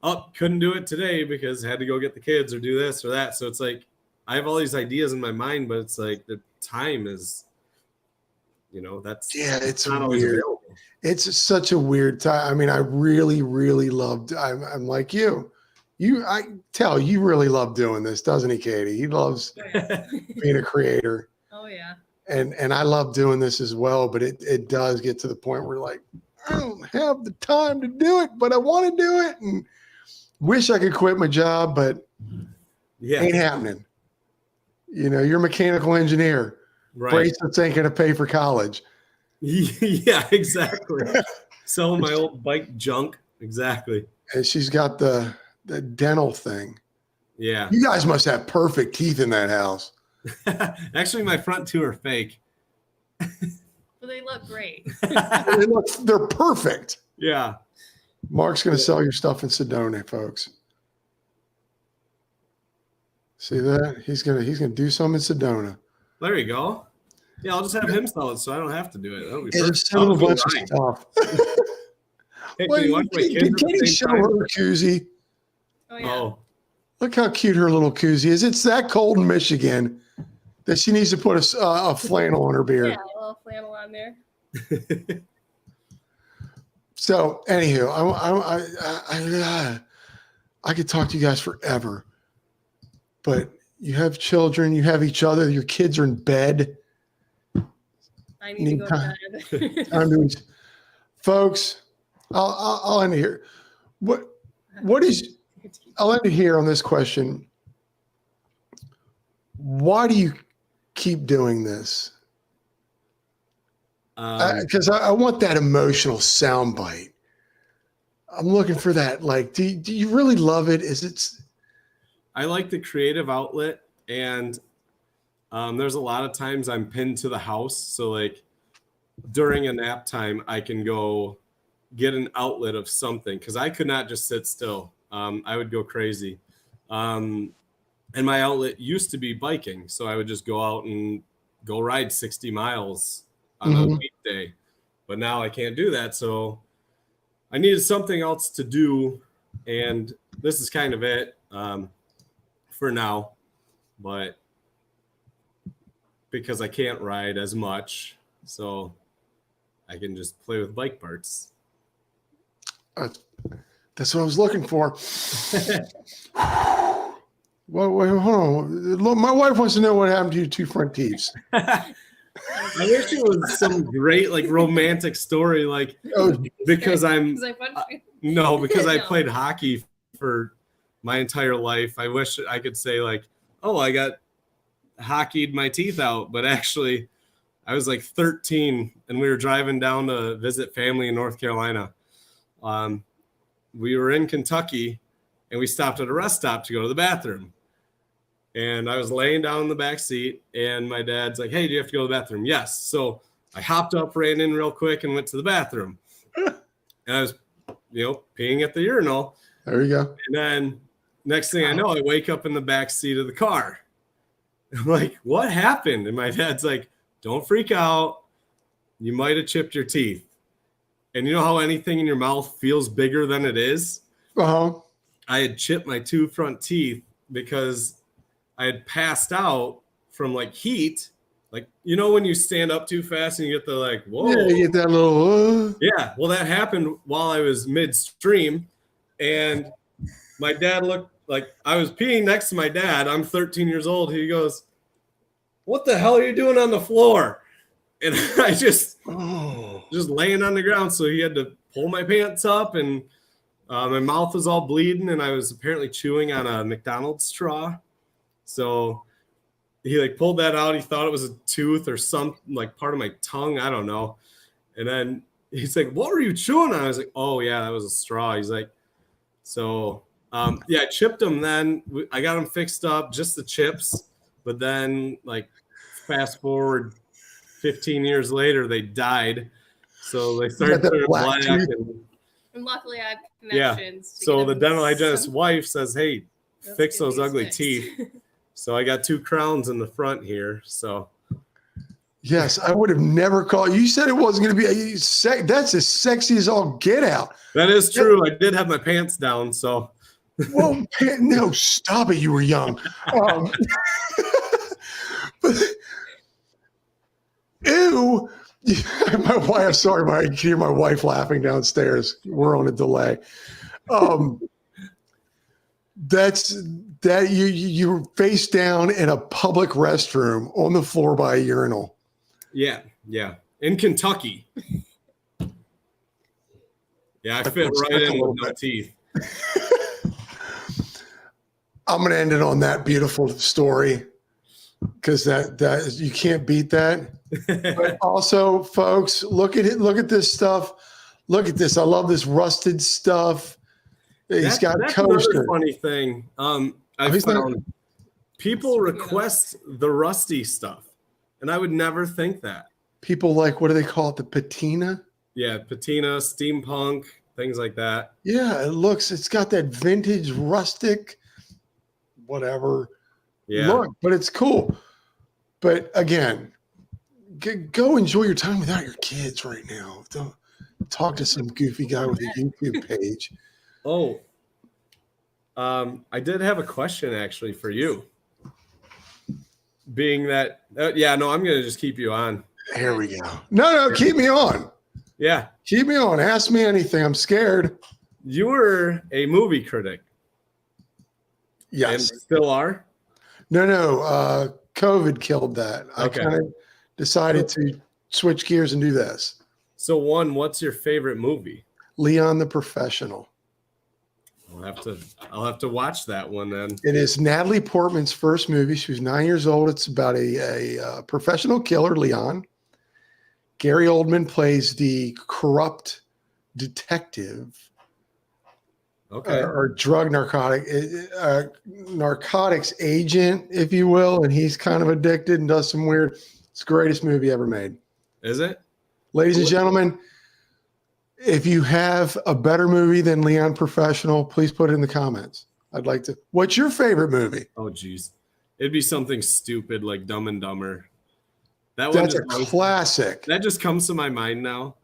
oh, couldn't do it today because I had to go get the kids or do this or that. So it's like, I have all these ideas in my mind, but it's like the time is, it's not weird. always available. It's such a weird time. I mean, I really, really loved, I'm like you. I tell you really love doing this, doesn't he, Katie? He loves being a creator. Oh yeah. And I love doing this as well, but it does get to the point where like, I don't have the time to do it, but I want to do it and wish I could quit my job, but ain't happening. You're a mechanical engineer. Right. Bracelets ain't going to pay for college. Yeah, exactly. Selling my old bike junk. Exactly. And she's got the dental thing. Yeah. You guys must have perfect teeth in that house. Actually, my front two are fake. But they look great. They're perfect. Yeah. Mark's going to sell your stuff in Sedona, folks. See that? He's gonna do something in Sedona. There you go. Yeah, I'll just have him sell it, so I don't have to do it. That'll be Just send him a bunch of stuff. Hey, can you watch my kids at the show same time? her koozie? Oh yeah. Oh, Look how cute her little koozie is. It's that cold in Michigan that she needs to put a flannel on her beard. Yeah, a little flannel on there. So, anywho, I could talk to you guys forever, but you have children, you have each other, your kids are in bed. I need to go to bed. Time to, folks, I'll end it here. I'll end it here on this question. Why do you keep doing this? Because I want that emotional soundbite. I'm looking for that. Like, do you really love it? I like the creative outlet, and there's a lot of times I'm pinned to the house. So like during a nap time, I can go get an outlet of something because I could not just sit still. I would go crazy. And my outlet used to be biking. So I would just go out and go ride 60 miles on a weekday. But now I can't do that. So I needed something else to do. And this is kind of it for now. But because I can't ride as much, so I can just play with bike parts. That's what I was looking for. Well, wait, hold on. Look, my wife wants to know what happened to your two front teeth. I wish it was some great like romantic story, like because I'm Because I punched you. no, because I No. played hockey for my entire life. I wish I could say like, oh, I got hockeyed my teeth out, but actually I was like 13 and we were driving down to visit family in North Carolina. We were in Kentucky and we stopped at a rest stop to go to the bathroom. And I was laying down in the back seat and my dad's like, hey, do you have to go to the bathroom? Yes. So I hopped up, ran in real quick and went to the bathroom. And I was, peeing at the urinal. There you go. And then next thing I know, I wake up in the back seat of the car. I'm like, what happened? And my dad's like, don't freak out. You might have chipped your teeth. And you know how anything in your mouth feels bigger than it is? Uh-huh. I had chipped my two front teeth because I had passed out from like heat. Like, when you stand up too fast and you get the like, whoa. Yeah, you get that little. Yeah. Well, that happened while I was midstream. And my dad looked like I was peeing next to my dad. I'm 13 years old. He goes, what the hell are you doing on the floor? And I just laying on the ground. So he had to pull my pants up and my mouth was all bleeding and I was apparently chewing on a McDonald's straw. So he like pulled that out. He thought it was a tooth or some like part of my tongue. I don't know. And then he's like, what were you chewing on? I was like, oh yeah, that was a straw. He's like, so I chipped them then. I got them fixed up, just the chips. But then like fast forward 15 years later, they died. So they started turning black. And luckily I have connections. Yeah. So the dental hygienist's wife says, hey, fix those ugly teeth. So I got two crowns in the front here. So yes, I would have never called. You said it wasn't going to be that's as sexy as all get out. That is true. I did have my pants down. So well, no, stop it. You were young. But, ew. My wife, sorry, I can hear my wife laughing downstairs. We're on a delay. That you're face down in a public restroom on the floor by a urinal. Yeah. In Kentucky. Yeah, I fit right in with no teeth. I'm gonna end it on that beautiful story because that you can't beat that. But also, folks, look at it. Look at this stuff. Look at this. I love this rusted stuff. He's got a coaster. Another funny thing. I found people request the rusty stuff, and I would never think that. People like, what do they call it? The patina? Yeah, patina, steampunk, things like that. Yeah, it's got that vintage rustic, whatever. Yeah. Look, but it's cool. But again, go enjoy your time without your kids right now. Don't talk to some goofy guy with a YouTube page. Oh, I did have a question actually for you. Being that, I'm going to just keep you on. Here we go. No, keep me on. Yeah. Keep me on. Ask me anything. I'm scared. You were a movie critic. Yes. And still are? No. COVID killed that. Okay. I kind of decided to switch gears and do this. So what's your favorite movie? Leon the Professional. I'll have to watch that one then. It is Natalie Portman's first movie. She was 9 years old. It's about a professional killer, Leon. Gary Oldman plays the corrupt detective. Okay. Or drug narcotics agent, if you will. And he's kind of addicted and does some weird. It's the greatest movie ever made. Is it? Ladies and gentlemen, if you have a better movie than Leon Professional, please put it in the comments. I'd like to. What's your favorite movie? Oh, geez. It'd be something stupid like Dumb and Dumber. That's a classic. That just comes to my mind now.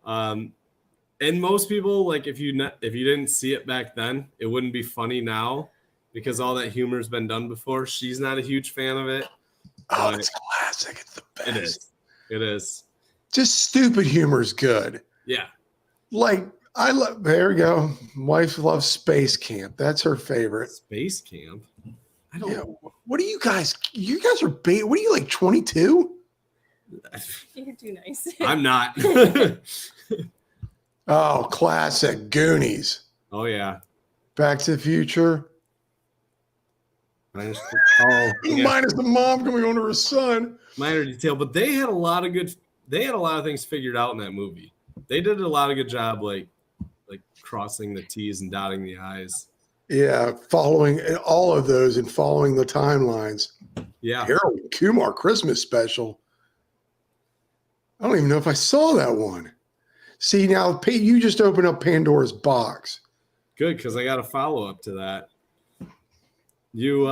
And most people, like if you didn't see it back then, it wouldn't be funny now because all that humor's been done before. She's not a huge fan of it. Oh, it's classic. It's the best. It is. Just stupid humor is good. Yeah. Like There we go. Wife loves Space Camp. That's her favorite. Space Camp. I don't. Yeah. What are you guys? You guys are what are you like 22? You're too nice. I'm not. Oh, classic Goonies. Oh yeah. Back to the Future. Minus Minus the mom coming on to her son. minor detail, but they had a lot of things figured out in that movie. They did a lot of good job, like crossing the T's and dotting the I's. Yeah, following all of those and following the timelines. Yeah. Harold Kumar Christmas special. I don't even know if I saw that one. See, now you just opened up Pandora's box. Good, because I got a follow-up to that. You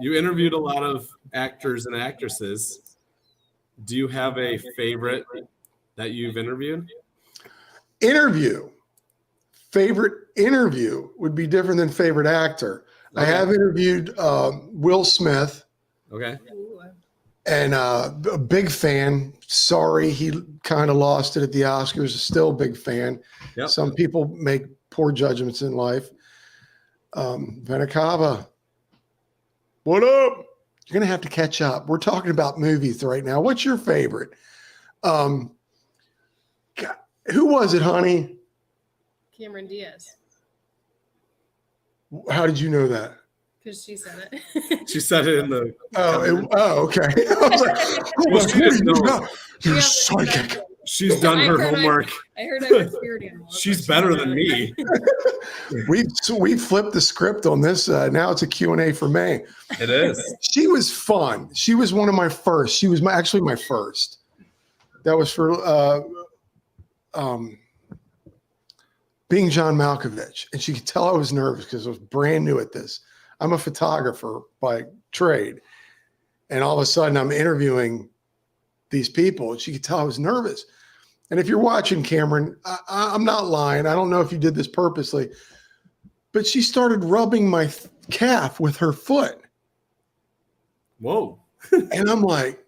interviewed a lot of actors and actresses. Do you have a favorite that you've interviewed? Favorite interview would be different than favorite actor. Okay. I have interviewed Will Smith. Okay. And a big fan. Sorry, he kind of lost it at the Oscars. Still a big fan. Yep. Some people make poor judgments in life. Venikava. What up? You're going to have to catch up. We're talking about movies right now. What's your favorite? God, who was it, honey? Cameron Diaz. How did you know that? Because she said it. She said it in the. Okay. I was like, you're psychic. She's done her homework. I heard I'm a spirit animal. She's better than me. we flipped the script on this. Now it's a Q&A for me. It is. She was fun. She was one of my first. She was actually my first. That was for being John Malkovich. And she could tell I was nervous because I was brand new at this. I'm a photographer by trade. And all of a sudden I'm interviewing these people. And she could tell I was nervous. And if you're watching, Cameron, I'm not lying. I don't know if you did this purposely, but she started rubbing my calf with her foot. Whoa. And I'm like,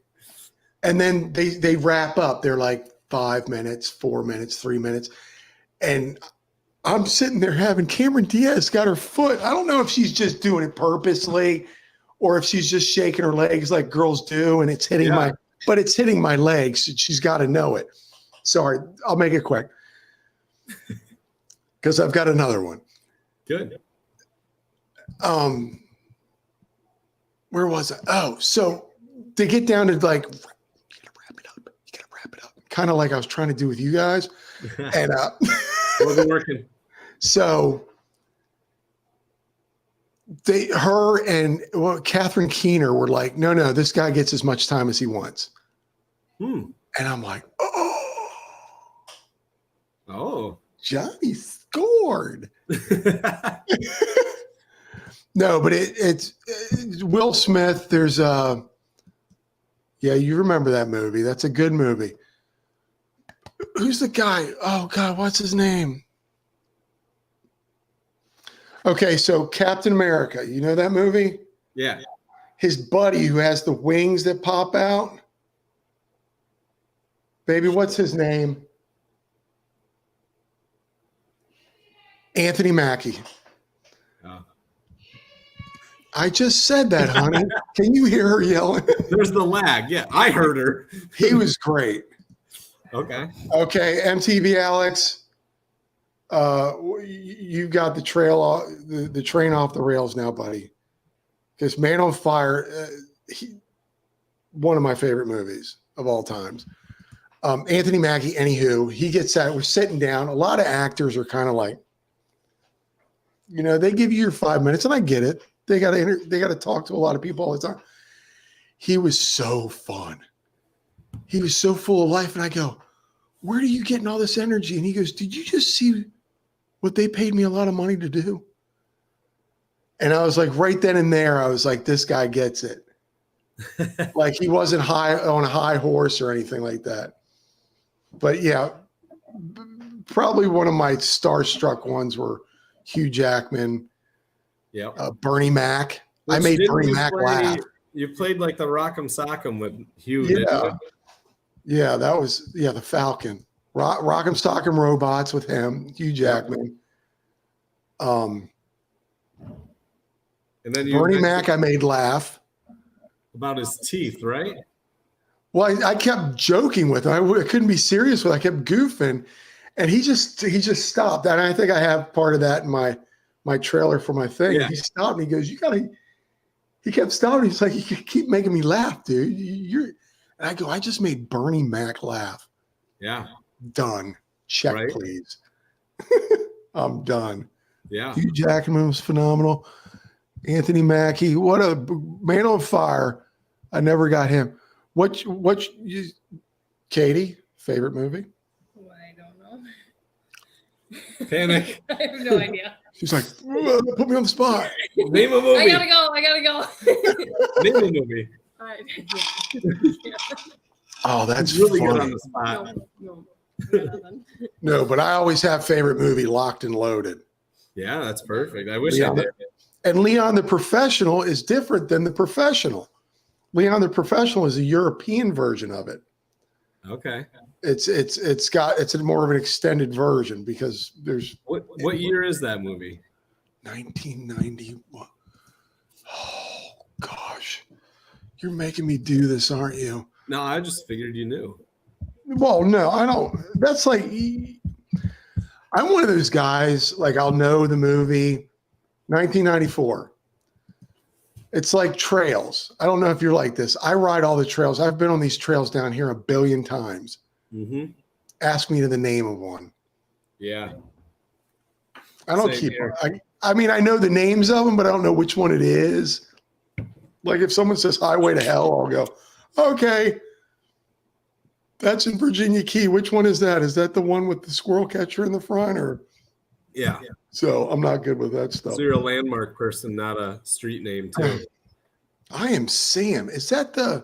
and then they wrap up. They're like 5 minutes, 4 minutes, 3 minutes. And I'm sitting there having Cameron Diaz got her foot. I don't know if she's just doing it purposely or if she's just shaking her legs like girls do. And it's hitting it's hitting my legs. She's got to know it. Sorry, I'll make it quick because I've got another one. Good. Where was I? Oh, so to get down to like, you gotta wrap it up. You gotta wrap it up. Kind of like I was trying to do with you guys. And wasn't working. So her and Catherine Keener were like, no, this guy gets as much time as he wants. And I'm like, oh, Johnny scored. No, but it's Will Smith. There's you remember that movie. That's a good movie. Who's the guy? Oh God, what's his name? Okay, so Captain America. You know that movie? Yeah. His buddy who has the wings that pop out. Baby, what's his name? Anthony Mackie. Oh. I just said that, honey. Can you hear her yelling? There's the lag. Yeah, I heard her. He was great. Okay, MTV Alex. You got the train off the rails now, buddy. Because Man on Fire, one of my favorite movies of all times. Anthony Mackie, anywho, he gets that. We're sitting down. A lot of actors are kind of like, they give you your 5 minutes, and I get it. They got to talk to a lot of people all the time. He was so fun. He was so full of life. And I go, where are you getting all this energy? And he goes, did you just see what they paid me a lot of money to do? And I was like, right then and there, I was like, this guy gets it. Like he wasn't on a high horse or anything like that. But yeah, probably one of my starstruck ones were Hugh Jackman, Bernie Mac. I made Bernie Mac laugh. You played like the Rock'em Sock'em with Hugh. Yeah, that was the Falcon. Rock'em Sock'em Robots with him, Hugh Jackman. And then Bernie Mac, I made laugh. About his teeth, right? Well, I kept joking with him. I couldn't be serious with him. I kept goofing, and he just stopped. And I think I have part of that in my trailer for my thing. Yeah. He stopped me. He goes, "You gotta." He kept stopping. He's like, "You keep making me laugh, dude. You're." And I go, "I just made Bernie Mac laugh." Yeah. Done. Check, Right. please. I'm done. Yeah. Hugh Jackman was phenomenal. Anthony Mackie, what a man on fire. I never got him. Katie, favorite movie? Oh, I don't know. Panic. I have no idea. She's like, put me on the spot. Name a movie. I gotta go. Name a movie. Yeah. Oh, that's really funny. good on the spot. No. No, but I always have favorite movie, Locked and Loaded. Yeah, that's perfect. I wish Yeah. I did. And Leon the Professional is different than The Professional. Leon the Professional is a European version of it. Okay. It's more of an extended version because there's What year is that movie? 1991. Oh gosh, you're making me do this, aren't you? No, I just figured you knew. Well, no, I don't. That's like I'm one of those guys. Like I'll know the movie. 1994. It's like trails. I don't know if you're like this. I ride all the trails. I've been on these trails down here a billion times. Mm-hmm. Ask me to the name of one. Yeah. I don't Same keep. here. I mean, I know the names of them, but I don't know which one it is. Like if someone says Highway to Hell, I'll go, okay. That's in Virginia Key. Which one is that? Is that the one with the squirrel catcher in the front, or? Yeah. So I'm not good with that stuff. So you're a landmark person, not a street name, too. I am Sam. Is that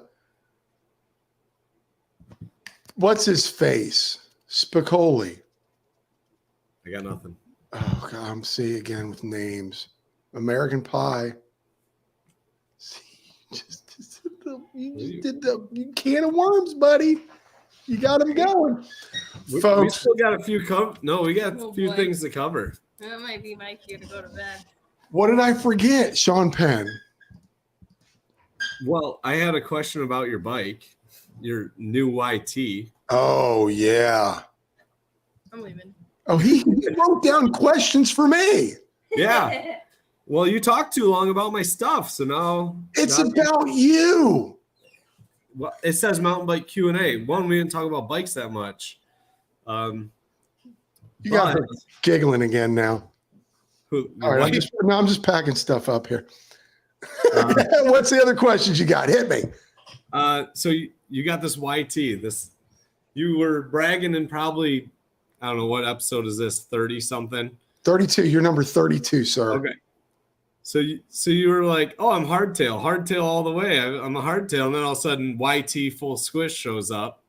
what's his face? Spicoli. I got nothing. Oh God, I'm see again with names. American Pie. See, you did the can of worms, buddy. You got him going. We Folks, still got a few we got a Oh, few boy. things to cover. That might be my cue to go to bed. what did I forget? Sean Penn. Well, I had a question about your bike, your new YT. Oh yeah. I'm leaving. Oh, he wrote down questions for me. Yeah. Well, you talked too long about my stuff, so now It's about you. Well, it says mountain bike Q&A. One, we didn't talk about bikes that much. You got her giggling again now. All right, I'm just packing stuff up here. What's the other questions you got? Hit me. So you got this YT. You were bragging in probably, I don't know, what episode is this? 30 something. 32. You're number 32, sir. Okay. So you were like, oh, I'm hardtail all the way. I'm a hardtail, and then all of a sudden YT full squish shows up.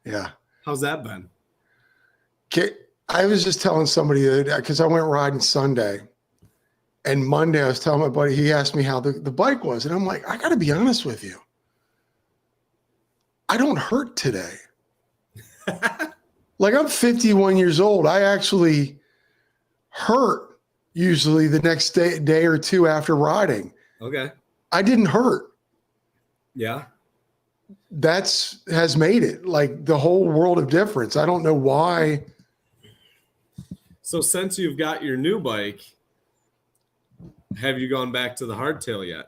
Yeah. How's that been? Okay. I was just telling somebody because I went riding Sunday, and Monday I was telling my buddy, he asked me how the bike was, and I'm like, I got to be honest with you. I don't hurt today. Like I'm 51 years old. I actually hurt usually the next day or two after riding. Okay. I didn't hurt. Yeah. Has made it like the whole world of difference. I don't know why. So since you've got your new bike, have you gone back to the hardtail yet?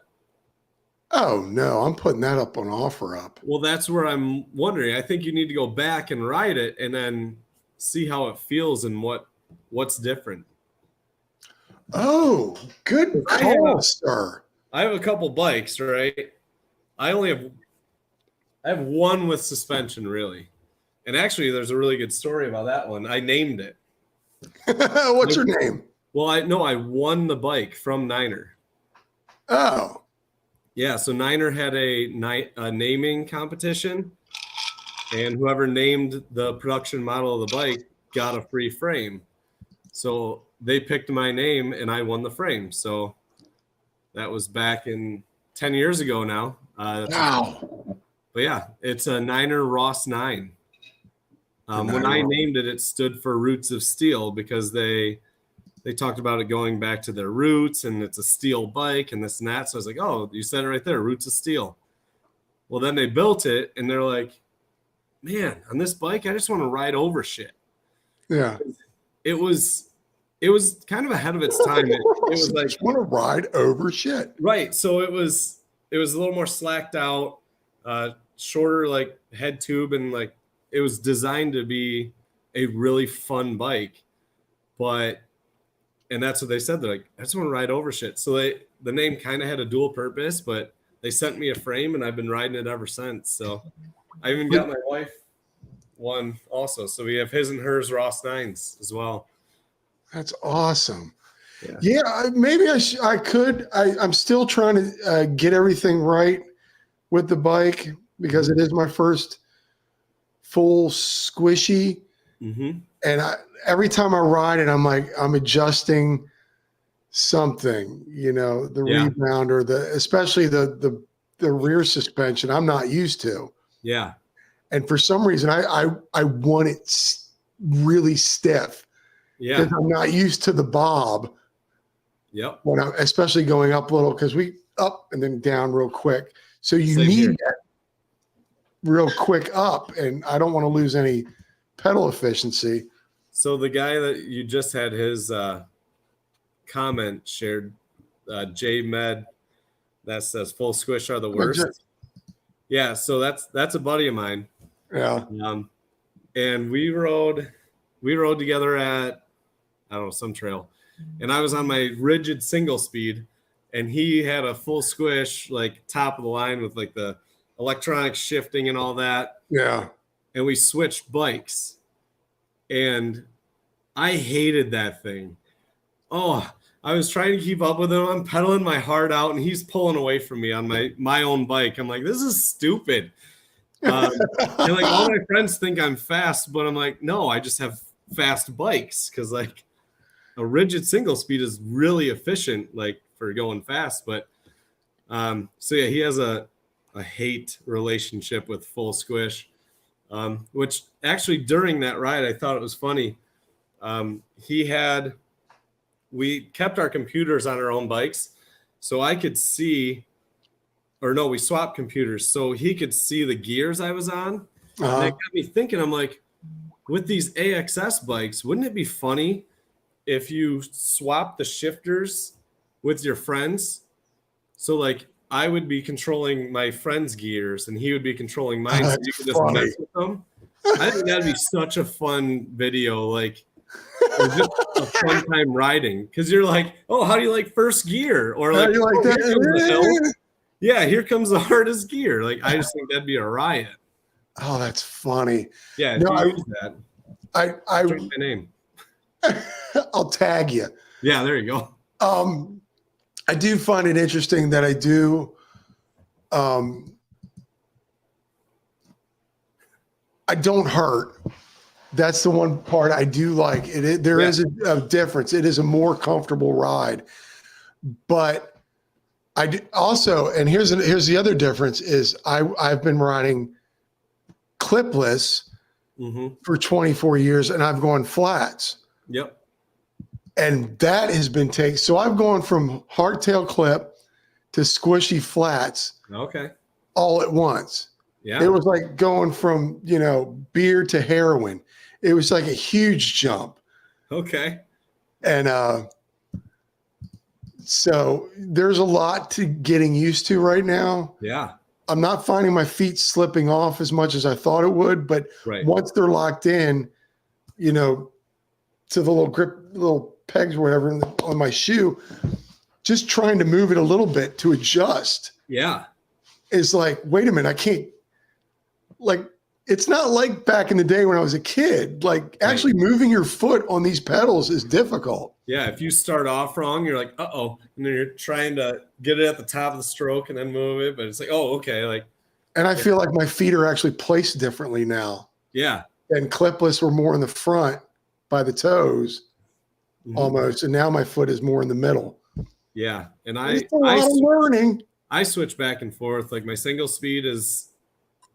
Oh no, I'm putting that up on OfferUp. Well, that's where I'm wondering. I think you need to go back and ride it and then see how it feels and what's different. Oh, good call, sir. I have a couple bikes, right? I have one with suspension, really. And actually, there's a really good story about that one. I named it. What's your name? Well, I won the bike from Niner. Oh. Yeah, so Niner had a naming competition, and whoever named the production model of the bike got a free frame. So they picked my name, and I won the frame. So that was back in 10 years ago now. Wow. But yeah, it's a Niner Ross 9. When I named it, it stood for Roots of Steel because they talked about it going back to their roots, and it's a steel bike and this and that. So I was like, oh, you said it right there, Roots of Steel. Well, then they built it, and they're like, man, on this bike, I just want to ride over shit. Yeah. It was kind of ahead of its time. It was like, just want to ride over shit. Right. So it was a little more slacked out, shorter like head tube, and like it was designed to be a really fun bike. And that's what they said. They're like, I just want to ride over shit. So the name kind of had a dual purpose, but they sent me a frame and I've been riding it ever since. So I even got my wife one also. So we have his and hers Ross 9s as well. That's awesome. Yeah, maybe I could. I'm still trying to get everything right with the bike because it is my first full squishy. Mm-hmm. And every time I ride it, I'm like, I'm adjusting something, the rebound or especially the rear suspension I'm not used to. Yeah. And for some reason, I want it really stiff. Yeah. Because I'm not used to the bob. Yep. When I'm especially going up a little, because we up and then down real quick. So you need that real quick up, and I don't want to lose any pedal efficiency. So the guy that you just had his comment shared, J Med, that says full squish are the worst. Yeah, so that's a buddy of mine. Yeah. And we rode together at, I don't know, some trail. And I was on my rigid single speed, and he had a full squish, like top of the line with like the electronic shifting and all that. Yeah. And we switched bikes, and I hated that thing. Oh, I was trying to keep up with him. I'm pedaling my heart out, and he's pulling away from me on my own bike. I'm like, this is stupid. And like all my friends think I'm fast, but I'm like, no, I just have fast bikes because like a rigid single speed is really efficient, like for going fast. But so yeah, he has a hate relationship with full squish, which actually during that ride, I thought it was funny. We kept our computers on our own bikes, so I could see, or no, we swapped computers so he could see the gears I was on. Uh-huh. And it got me thinking, I'm like, with these AXS bikes, wouldn't it be funny if you swap the shifters with your friends? So like I would be controlling my friend's gears and he would be controlling mine. So you could just mess with them. I think that'd be such a fun video, like just a fun time riding. Because you're like, oh, how do you like first gear? Or like, that? Yeah, here comes the hardest gear. Like I just think that'd be a riot. Oh, that's funny. Yeah, if you use that. I my name. I'll tag you. Yeah, there you go. I do find it interesting that I do. I don't hurt. That's the one part I do like. There is a difference. It is a more comfortable ride, but I do also, and here's the other difference is I've been riding clipless for 24 years, and I've gone flats. Yep. And that has been taken. So I've gone from hardtail clip to squishy flats. Okay. All at once. Yeah. It was like going from, beer to heroin. It was like a huge jump. Okay. And so there's a lot to getting used to right now. Yeah. I'm not finding my feet slipping off as much as I thought it would, but once they're locked in, to the little grip, little pegs or whatever on my shoe, just trying to move it a little bit to adjust. Yeah. Is like, wait a minute, I can't, like, it's not like back in the day when I was a kid. Like actually moving your foot on these pedals is difficult. Yeah. If you start off wrong, you're like, uh-oh. And then you're trying to get it at the top of the stroke and then move it. But it's like, oh, okay. Like, and I feel like my feet are actually placed differently now. Yeah. And clipless were more in the front by the toes almost. And now my foot is more in the middle. Yeah. And learning. I switch back and forth. Like my single speed is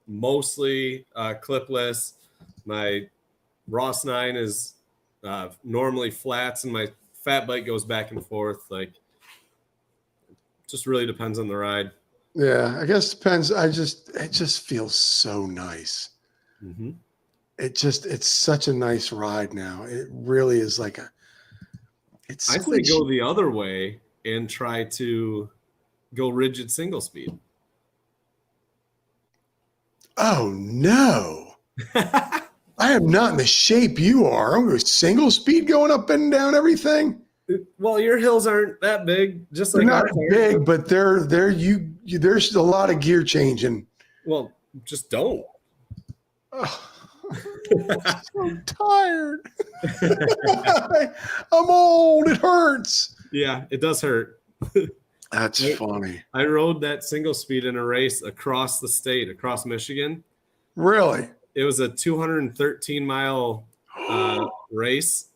mostly clipless. My Ross 9 is normally flats, and my fat bike goes back and forth. Like, just really depends on the ride. Yeah, I guess it depends. It just feels so nice. Mm-hmm. It's such a nice ride now. It really is like it's I say go the other way and try to go rigid single speed. Oh no. I am not in the shape you are. I'm going single speed going up and down everything. Well, your hills aren't that big, just like they're not big, but there's a lot of gear changing. Well, just don't. Oh, I'm so tired. I'm old. It hurts. Yeah, it does hurt. That's funny. I rode that single speed in a race across the state, across Michigan. Really? It was a 213-mile race.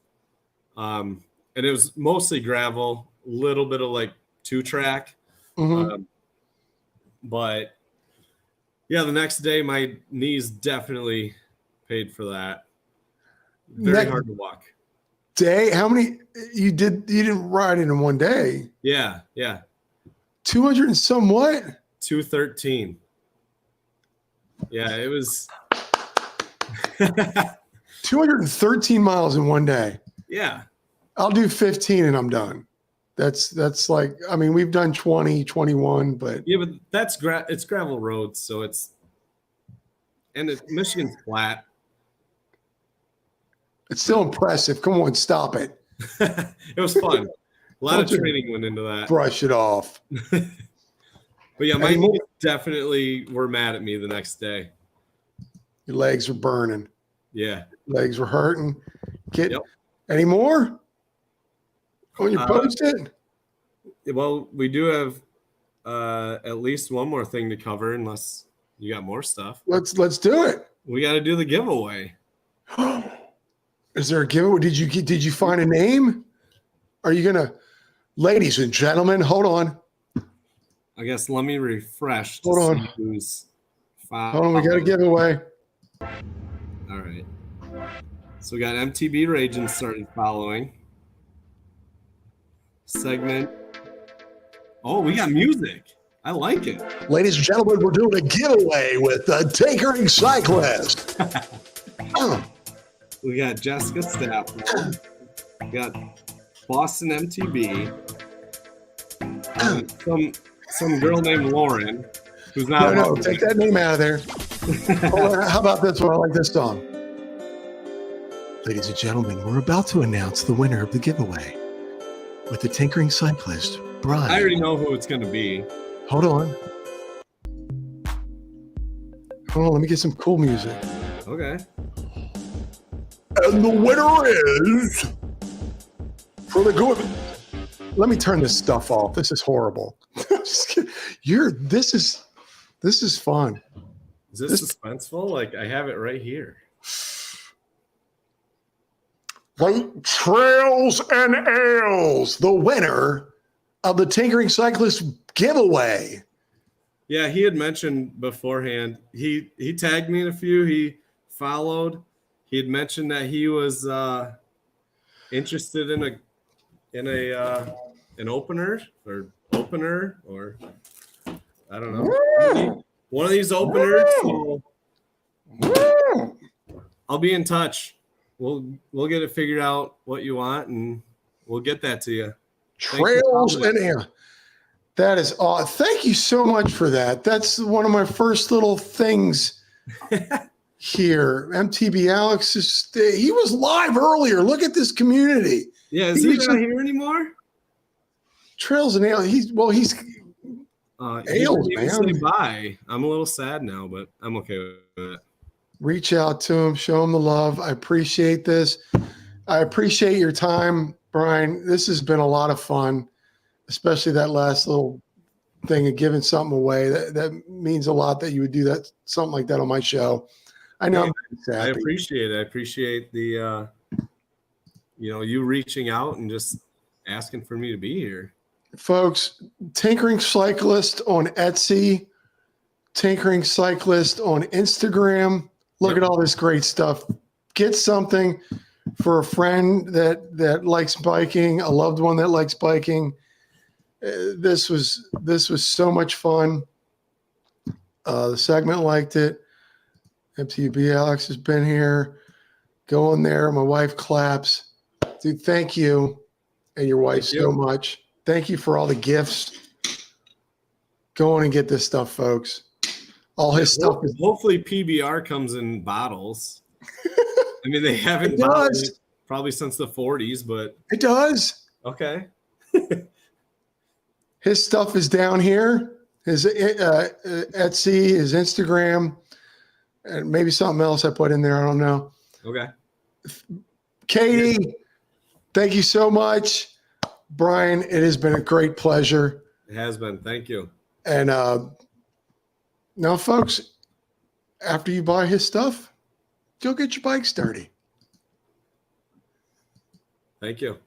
And it was mostly gravel, a little bit of like 2-track. Mm-hmm. But yeah, the next day my knees definitely paid for that. Very hard to walk. Day? How many you didn't ride in one day? Yeah. 200 and some what? 213. Yeah, it was 213 miles in one day. Yeah. I'll do 15 and I'm done. That's like, I mean, we've done 20, 21, but yeah, but that's it's gravel roads, so Michigan's flat. It's still impressive. Come on, stop it. It was fun. A lot of training went into that. Brush it off. But yeah, my knees definitely were mad at me the next day. Your legs were burning. Yeah. Legs were hurting. Any more? On your post-it? Well, we do have at least one more thing to cover, unless you got more stuff. Let's do it. We got to do the giveaway. Is there a giveaway? Did you find a name? Are you gonna, ladies and gentlemen? Hold on. I guess let me refresh. Hold on. Hold on. We got a giveaway. All right. So we got MTB Raging started following. Segment. Oh, we got music. I like it. Ladies and gentlemen, we're doing a giveaway with the Tinkering Cyclist. We got Jessica Stafford. We got Boston MTB. Some girl named Lauren, who's not. No, take that name out of there. How about this one? I like this song. Ladies and gentlemen, we're about to announce the winner of the giveaway with the Tinkering Cyclist, Bryan. I already know who it's going to be. Hold on. Let me get some cool music. Okay. And the winner is for the good. Let me turn this stuff off. This is horrible. This is fun. Is this suspenseful? Like, I have it right here. White Trails and Ales, the winner of the Tinkering Cyclist giveaway. Yeah, he had mentioned beforehand. He tagged me in a few. He followed. He had mentioned that he was interested in an opener or I don't know. One of these openers. So I'll be in touch. We'll get it figured out what you want, and we'll get that to you. Trails and Air. That is awesome. Thank you so much for that. That's one of my first little things here. MTB Alex he was live earlier. Look at this community. Yeah, is he not here anymore? Trails and Ale. He's Ales, man. Say bye. I'm a little sad now, but I'm okay with it. Reach out to him, show him the love. I appreciate this. I appreciate your time, Bryan. This has been a lot of fun, especially that last little thing of giving something away. That means a lot that you would do that, something like that on my show. I know. I appreciate it. I appreciate the, you reaching out and just asking for me to be here. Folks, Tinkering Cyclist on Etsy, Tinkering Cyclist on Instagram. Look at all this great stuff get something for a friend that likes biking, a loved one that likes biking. This was so much fun. The segment liked it. MTB Alex has been here. Go on there. My wife claps. Dude, thank you and your wife so much. Thank you for all the gifts. Go on and get this stuff, folks. All his stuff is hopefully PBR comes in bottles. I mean, they haven't It bottled does. it probably since the 40s, but It does. okay. His stuff is down here. His Etsy, his Instagram, and maybe something else I put in there. I don't know. Okay. Katie, thank you so much. Bryan, it has been a great pleasure. It has been. Thank you. And now, folks, after you buy his stuff, go get your bikes dirty. Thank you.